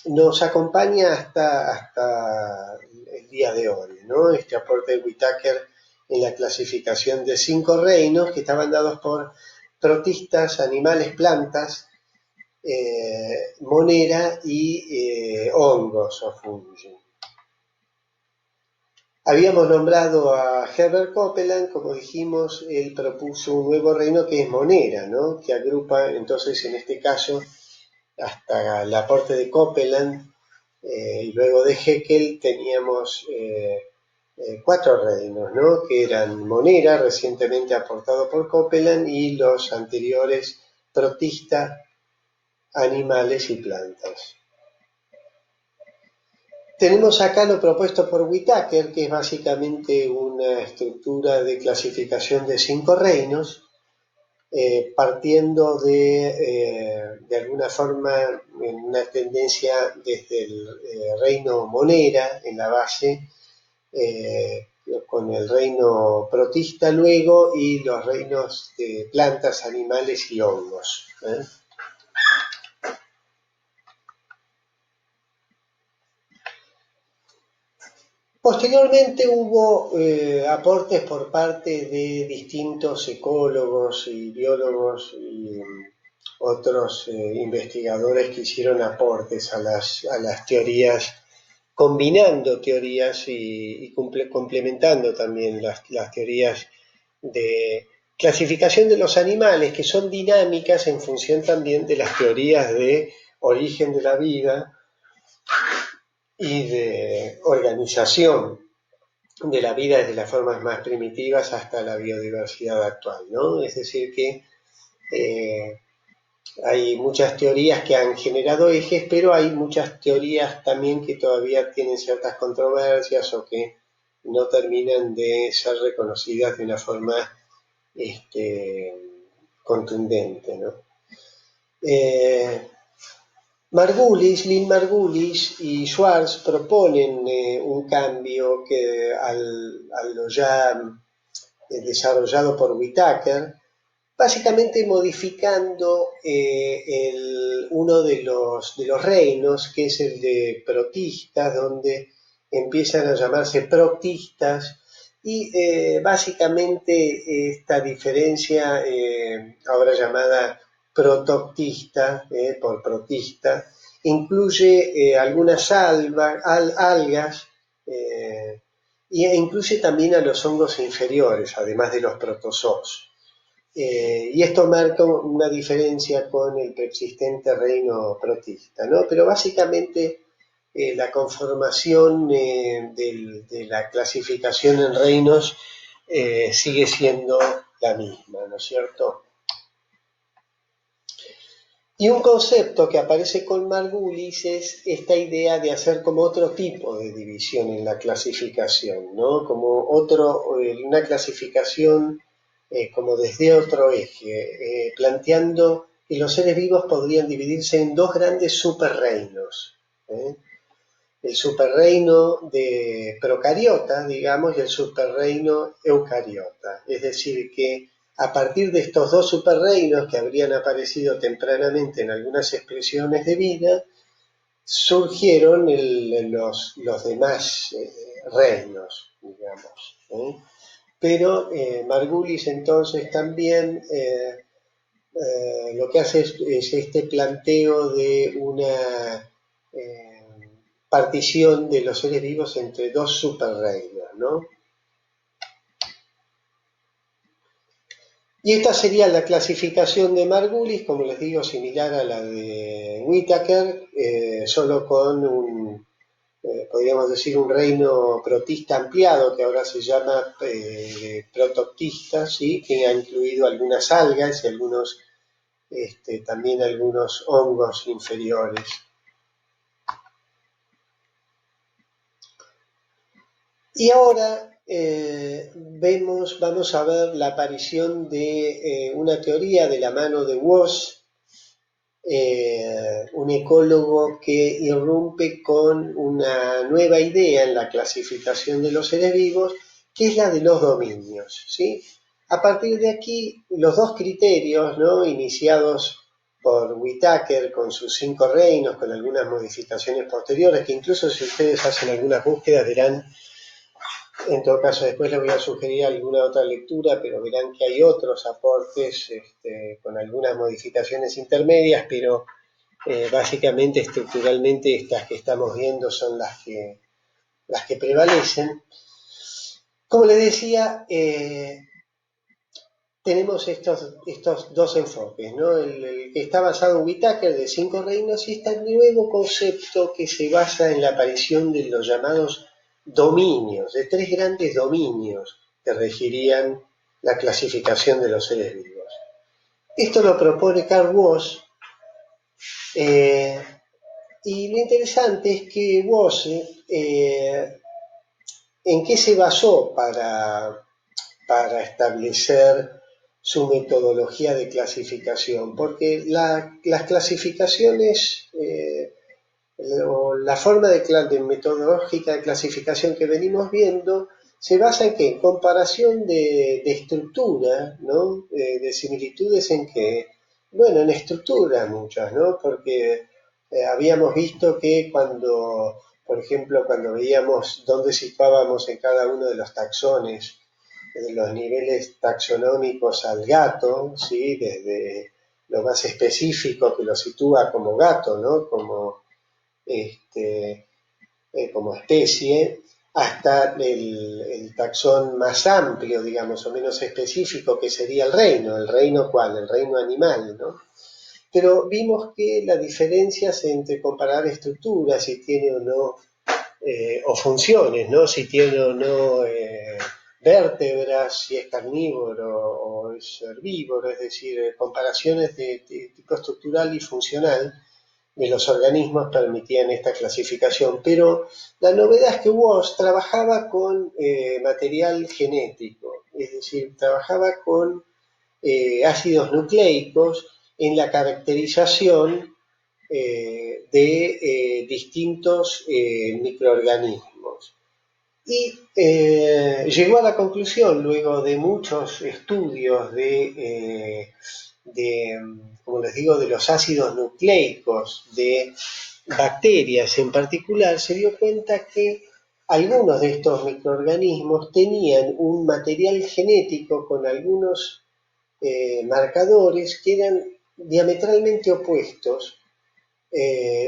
nos acompaña hasta el día de hoy, ¿no? Este aporte de Whittaker en la clasificación de 5 reinos que estaban dados por protistas, animales, plantas, monera y hongos o fungi. Habíamos nombrado a Herbert Copeland, como dijimos, él propuso un nuevo reino que es monera, ¿no? Que agrupa entonces en este caso hasta el aporte de Copeland y luego de Haeckel teníamos 4 reinos, ¿no? Que eran monera, recientemente aportado por Copeland, y los anteriores protista, animales y plantas. Tenemos acá lo propuesto por Whittaker, que es básicamente una estructura de clasificación de 5 reinos, partiendo de alguna forma en una tendencia desde el reino monera en la base, con el reino protista luego y los reinos de plantas, animales y hongos. Posteriormente hubo aportes por parte de distintos ecólogos y biólogos y otros investigadores que hicieron aportes a las teorías, combinando teorías y complementando también las teorías de clasificación de los animales, que son dinámicas en función también de las teorías de origen de la vida y de organización de la vida desde las formas más primitivas hasta la biodiversidad actual, ¿no? Es decir que eh, hay muchas teorías que han generado ejes, pero hay muchas teorías también que todavía tienen ciertas controversias o que no terminan de ser reconocidas de una forma este, contundente, ¿no? Lynn Margulis y Schwartz proponen un cambio que a lo ya desarrollado por Whitaker, básicamente modificando uno de los reinos, que es el de protistas, donde empiezan a llamarse protistas, y básicamente esta diferencia, ahora llamada protoctista, por protista, incluye algunas algas, e incluye también a los hongos inferiores, además de los protozoos. Y esto marca una diferencia con el preexistente reino protista, ¿no? Pero básicamente la conformación de la clasificación en reinos sigue siendo la misma, ¿no es cierto? Y un concepto que aparece con Margulis es esta idea de hacer como otro tipo de división en la clasificación, ¿no? Como una clasificación como desde otro eje, planteando que los seres vivos podrían dividirse en dos grandes superreinos, ¿eh? El superreino de procariota, digamos, y el superreino eucariota. Es decir, que a partir de estos dos superreinos que habrían aparecido tempranamente en algunas expresiones de vida, surgieron los demás reinos, digamos. Pero Margulis entonces también lo que hace es este planteo de una partición de los seres vivos entre dos superreinos, ¿no? Y esta sería la clasificación de Margulis, como les digo, similar a la de Whitaker, solo con podríamos decir, un reino protista ampliado, que ahora se llama protoctista, ¿sí? Que ha incluido algunas algas y también algunos hongos inferiores. Y ahora vamos a ver la aparición de una teoría de la mano de Woz, un ecólogo que irrumpe con una nueva idea en la clasificación de los seres vivos, que es la de los dominios, ¿sí? A partir de aquí, los dos criterios, ¿no?, iniciados por Whitaker con sus 5 reinos, con algunas modificaciones posteriores, que incluso si ustedes hacen algunas búsquedas verán. En todo caso, después les voy a sugerir alguna otra lectura, pero verán que hay otros aportes con algunas modificaciones intermedias, pero básicamente, estructuralmente, estas que estamos viendo son las que prevalecen. Como les decía, tenemos estos dos enfoques, ¿no? El que está basado en Whitaker de 5 reinos y este nuevo concepto que se basa en la aparición de los llamados dominios, de 3 grandes dominios que regirían la clasificación de los seres vivos. Esto lo propone Carl Woz, y lo interesante es que Woz, ¿en qué se basó para establecer su metodología de clasificación? Porque las clasificaciones o la forma de metodológica de clasificación que venimos viendo se basa en qué? En comparación de estructura, ¿no? De similitudes en que, bueno, en estructura muchas, ¿no? Porque habíamos visto que cuando por ejemplo, cuando veíamos dónde situábamos en cada uno de los taxones, de los niveles taxonómicos al gato, ¿sí? Desde lo más específico que lo sitúa como gato, ¿no? Este, como especie, hasta el taxón más amplio, digamos, o menos específico, que sería el reino ¿cuál? El reino animal, ¿no? Pero vimos que las diferencias entre comparar estructuras, si tiene o no, o funciones, ¿no? Si tiene o no vértebras, si es carnívoro o es herbívoro, es decir, comparaciones de tipo estructural y funcional de los organismos permitían esta clasificación, pero la novedad es que Woz trabajaba con material genético, es decir, trabajaba con ácidos nucleicos en la caracterización de distintos microorganismos. Y llegó a la conclusión, luego de muchos estudios como les digo, de los ácidos nucleicos de bacterias en particular, se dio cuenta que algunos de estos microorganismos tenían un material genético con algunos marcadores que eran diametralmente opuestos,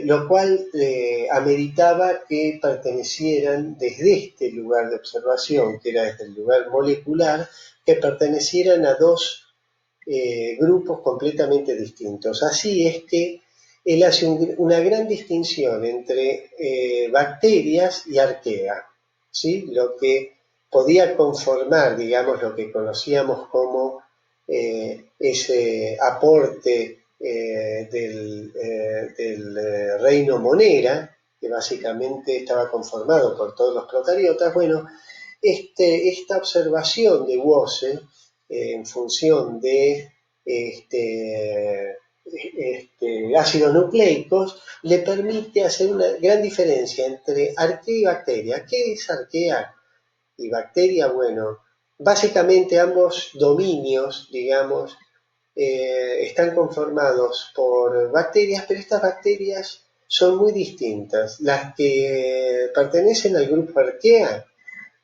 lo cual ameritaba que pertenecieran desde este lugar de observación, que era desde el lugar molecular, que pertenecieran a dos grupos completamente distintos. Así es que él hace una gran distinción entre bacterias y arquea, ¿sí? Lo que podía conformar, digamos, lo que conocíamos como ese aporte del reino Monera, que básicamente estaba conformado por todos los procariotas. Bueno, esta observación de Woese en función de ácidos nucleicos le permite hacer una gran diferencia entre arquea y bacteria. ¿Qué es arquea y bacteria? Bueno, básicamente ambos dominios, digamos, están conformados por bacterias, pero estas bacterias son muy distintas. Las que pertenecen al grupo arquea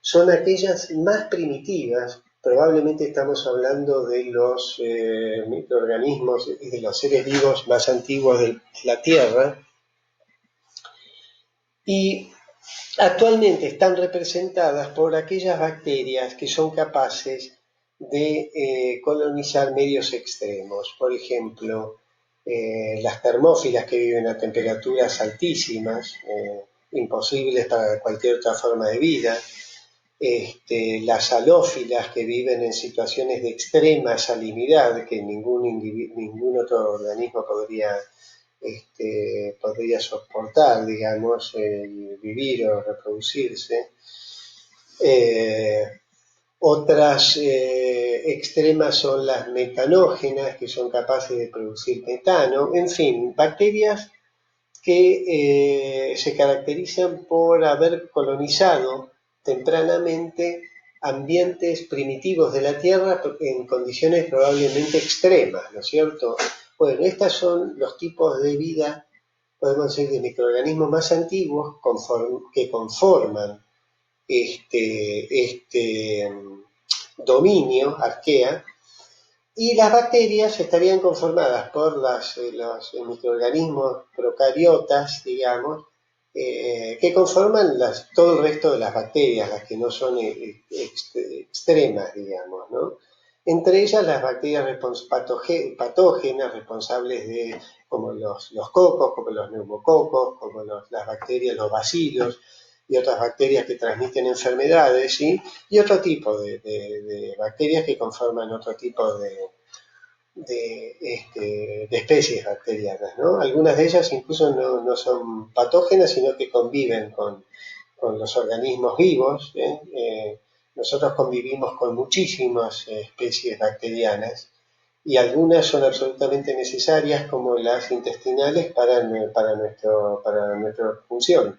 son aquellas más primitivas. Probablemente estamos hablando de los microorganismos y de los seres vivos más antiguos de la Tierra, y actualmente están representadas por aquellas bacterias que son capaces de colonizar medios extremos. Por ejemplo, las termófilas, que viven a temperaturas altísimas, imposibles para cualquier otra forma de vida. Las halófilas, que viven en situaciones de extrema salinidad, que ningún otro organismo podría soportar, digamos, vivir o reproducirse. Otras extremas son las metanógenas, que son capaces de producir metano. En fin, bacterias que se caracterizan por haber colonizado tempranamente ambientes primitivos de la Tierra en condiciones probablemente extremas, ¿no es cierto? Bueno, estos son los tipos de vida, podemos decir, de microorganismos más antiguos que conforman dominio, arquea, y las bacterias estarían conformadas por los microorganismos procariotas, digamos, que conforman todo el resto de las bacterias, las que no son extremas, digamos, ¿no? Entre ellas las bacterias patógenas responsables de, como los cocos, como los neumococos, como las bacterias, los bacilos y otras bacterias que transmiten enfermedades, ¿sí? Y otro tipo de bacterias que conforman otro tipo de especies bacterianas, ¿no? Algunas de ellas incluso no son patógenas, sino que conviven con los organismos vivos. Nosotros convivimos con muchísimas especies bacterianas, y algunas son absolutamente necesarias, como las intestinales, para nuestra función,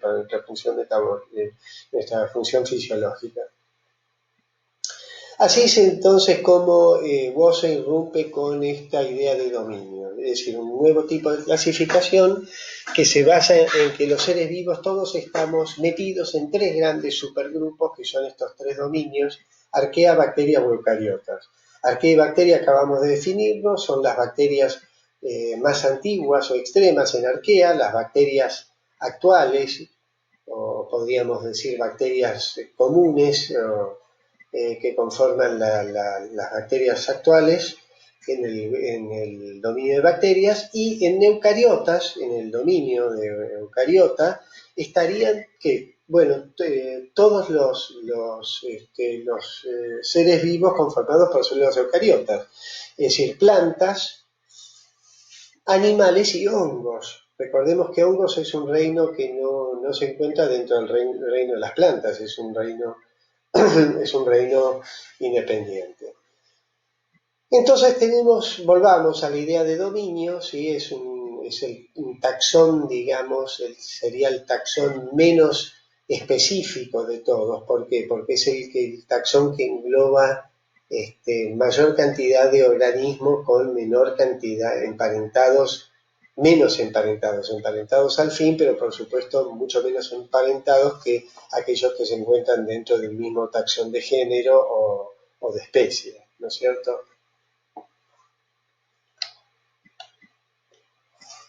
nuestra función fisiológica. Así es entonces como Woz se irrumpe con esta idea de dominio, es decir, un nuevo tipo de clasificación que se basa en que los seres vivos todos estamos metidos en tres grandes supergrupos que son estos tres dominios: arquea, bacteria o eucariotas. Arquea y bacteria acabamos de definirlo, son las bacterias más antiguas o extremas en arquea, las bacterias actuales, o podríamos decir bacterias comunes, que conforman las bacterias actuales en el dominio de bacterias, y en eucariotas, en el dominio de eucariota, estarían que, bueno, todos los seres vivos conformados por células eucariotas, es decir, plantas, animales y hongos. Recordemos que hongos es un reino que no se encuentra dentro del reino de las plantas, es un reino independiente. Entonces volvamos a la idea de dominio, ¿sí? Es un taxón, digamos, sería el taxón menos específico de todos. ¿Por qué? Porque es el taxón que engloba mayor cantidad de organismos con menor cantidad, menos emparentados al fin, pero por supuesto mucho menos emparentados que aquellos que se encuentran dentro del mismo taxón de género o de especie, ¿no es cierto?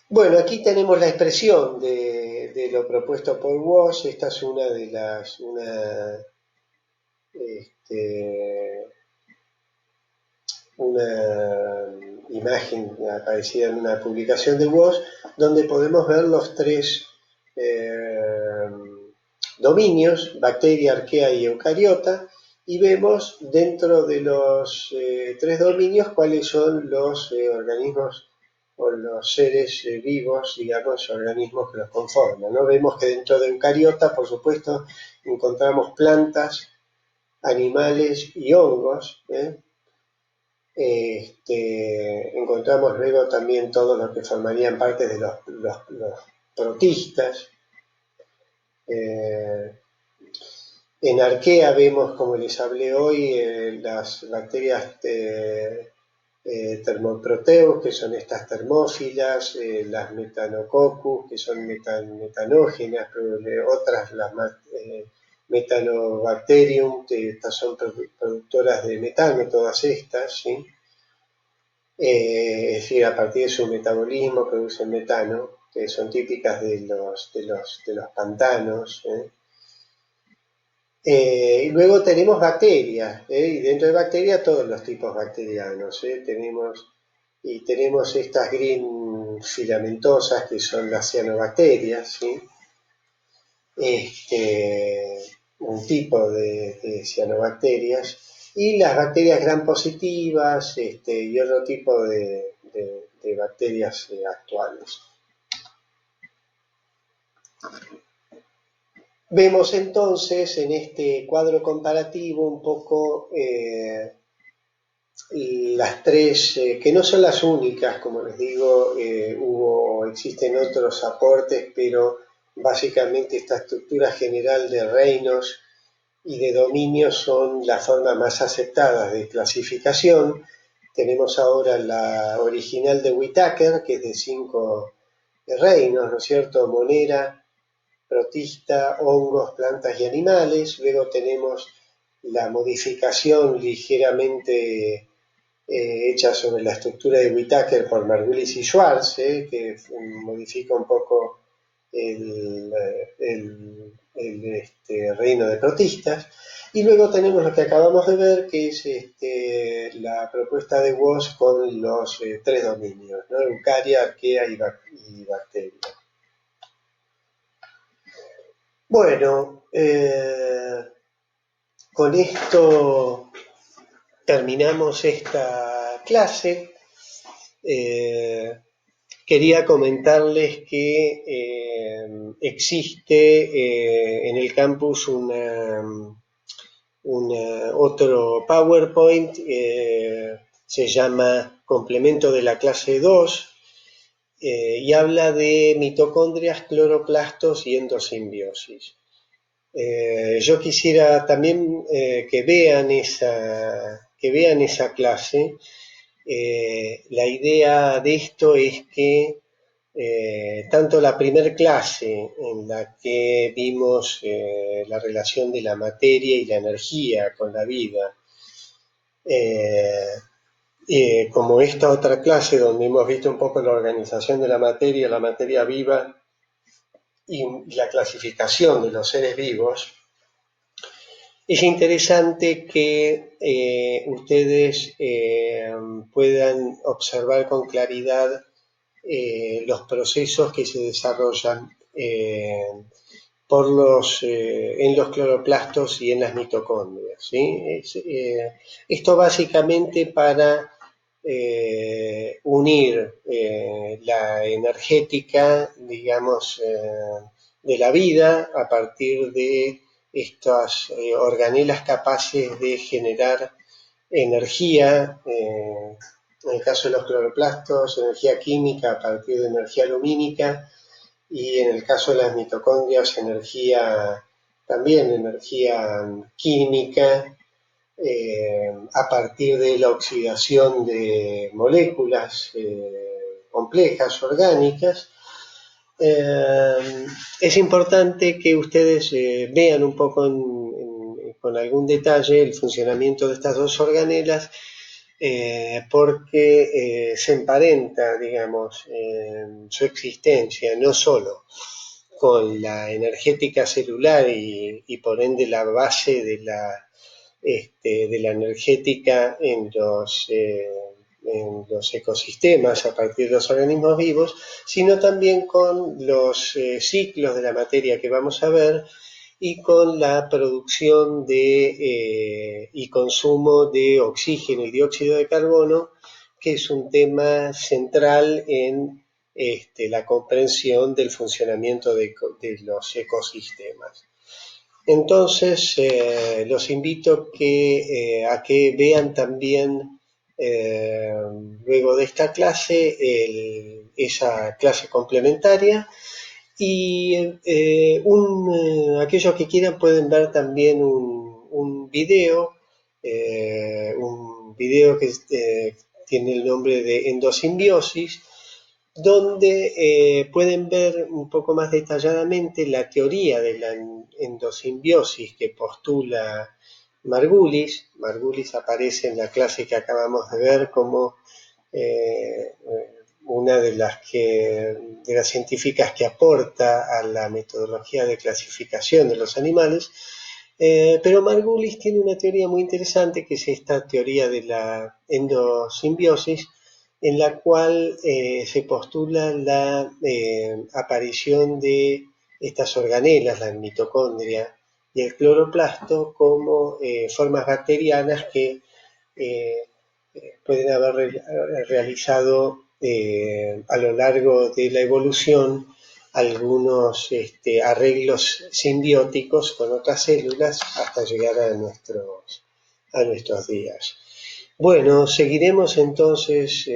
Bueno, aquí tenemos la expresión de lo propuesto por Woz. Esta es una imagen aparecida en una publicación de Woz, donde podemos ver los tres dominios: bacteria, arquea y eucariota, y vemos dentro de los tres dominios cuáles son los organismos o los seres vivos, digamos, organismos que los conforman, ¿no? Vemos que dentro de eucariota, por supuesto, encontramos plantas, animales y hongos, ¿eh? Encontramos luego también todos los que formarían parte de los protistas. En arquea vemos, como les hablé hoy, las bacterias termoproteus, que son estas termófilas, las metanococcus, que son metanógenas, pero otras, las metanobacterium, que estas son productoras de metano, todas estas, ¿sí? Es decir, a partir de su metabolismo producen metano, que son típicas de los pantanos, ¿eh? Y luego tenemos bacterias, y dentro de bacterias todos los tipos bacterianos. Tenemos estas green filamentosas, que son las cianobacterias, ¿sí? Un tipo de cianobacterias, y las bacterias gram positivas, y otro tipo de bacterias actuales. Vemos entonces en este cuadro comparativo un poco las tres, que no son las únicas, como les digo, existen otros aportes, pero básicamente esta estructura general de reinos y de dominios son la forma más aceptada de clasificación. Tenemos ahora la original de Whitaker, que es de 5 reinos, ¿no es cierto? Monera, protista, hongos, plantas y animales. Luego tenemos la modificación ligeramente hecha sobre la estructura de Whitaker por Margulis y Schwartz, que modifica un poco el reino de protistas. Y luego tenemos lo que acabamos de ver, que es la propuesta de Woz con los tres dominios, ¿no? Eucaria, arquea y bacteria. Bueno, con esto terminamos esta clase. Quería comentarles que existe en el campus otro PowerPoint, se llama Complemento de la clase 2, y habla de mitocondrias, cloroplastos y endosimbiosis. Yo quisiera también que vean esa clase. La idea de esto es que tanto la primer clase en la que vimos la relación de la materia y la energía con la vida, eh, como esta otra clase donde hemos visto un poco la organización de la materia viva y la clasificación de los seres vivos, es interesante que ustedes puedan observar con claridad los procesos que se desarrollan en los cloroplastos y en las mitocondrias, ¿sí? Esto básicamente para unir la energética, digamos, de la vida a partir de estas organelas capaces de generar energía, en el caso de los cloroplastos, energía química a partir de energía lumínica, y en el caso de las mitocondrias, también energía química, a partir de la oxidación de moléculas complejas, orgánicas. Es importante que ustedes vean un poco con algún detalle el funcionamiento de estas dos organelas, porque se emparenta, digamos, su existencia no solo con la energética celular y por ende la base de la energética en los ecosistemas a partir de los organismos vivos, sino también con los ciclos de la materia que vamos a ver y con la producción y consumo de oxígeno y dióxido de carbono, que es un tema central en la comprensión del funcionamiento de los ecosistemas. Entonces, los invito a que vean también, luego de esta clase, esa clase complementaria. Y aquellos que quieran pueden ver también un video que tiene el nombre de Endosimbiosis, donde pueden ver un poco más detalladamente la teoría de la endosimbiosis que postula Margulis. Margulis aparece en la clase que acabamos de ver como una de las científicas que aporta a la metodología de clasificación de los animales, pero Margulis tiene una teoría muy interesante, que es esta teoría de la endosimbiosis, en la cual se postula la aparición de estas organelas, la mitocondria y el cloroplasto, como formas bacterianas que eh, pueden haber realizado a lo largo de la evolución algunos arreglos simbióticos con otras células hasta llegar a nuestros días. Bueno, seguiremos entonces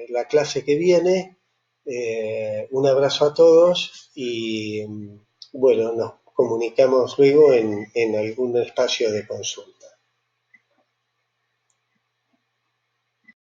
la clase que viene. Un abrazo a todos y bueno, nos comunicamos luego en algún espacio de consulta.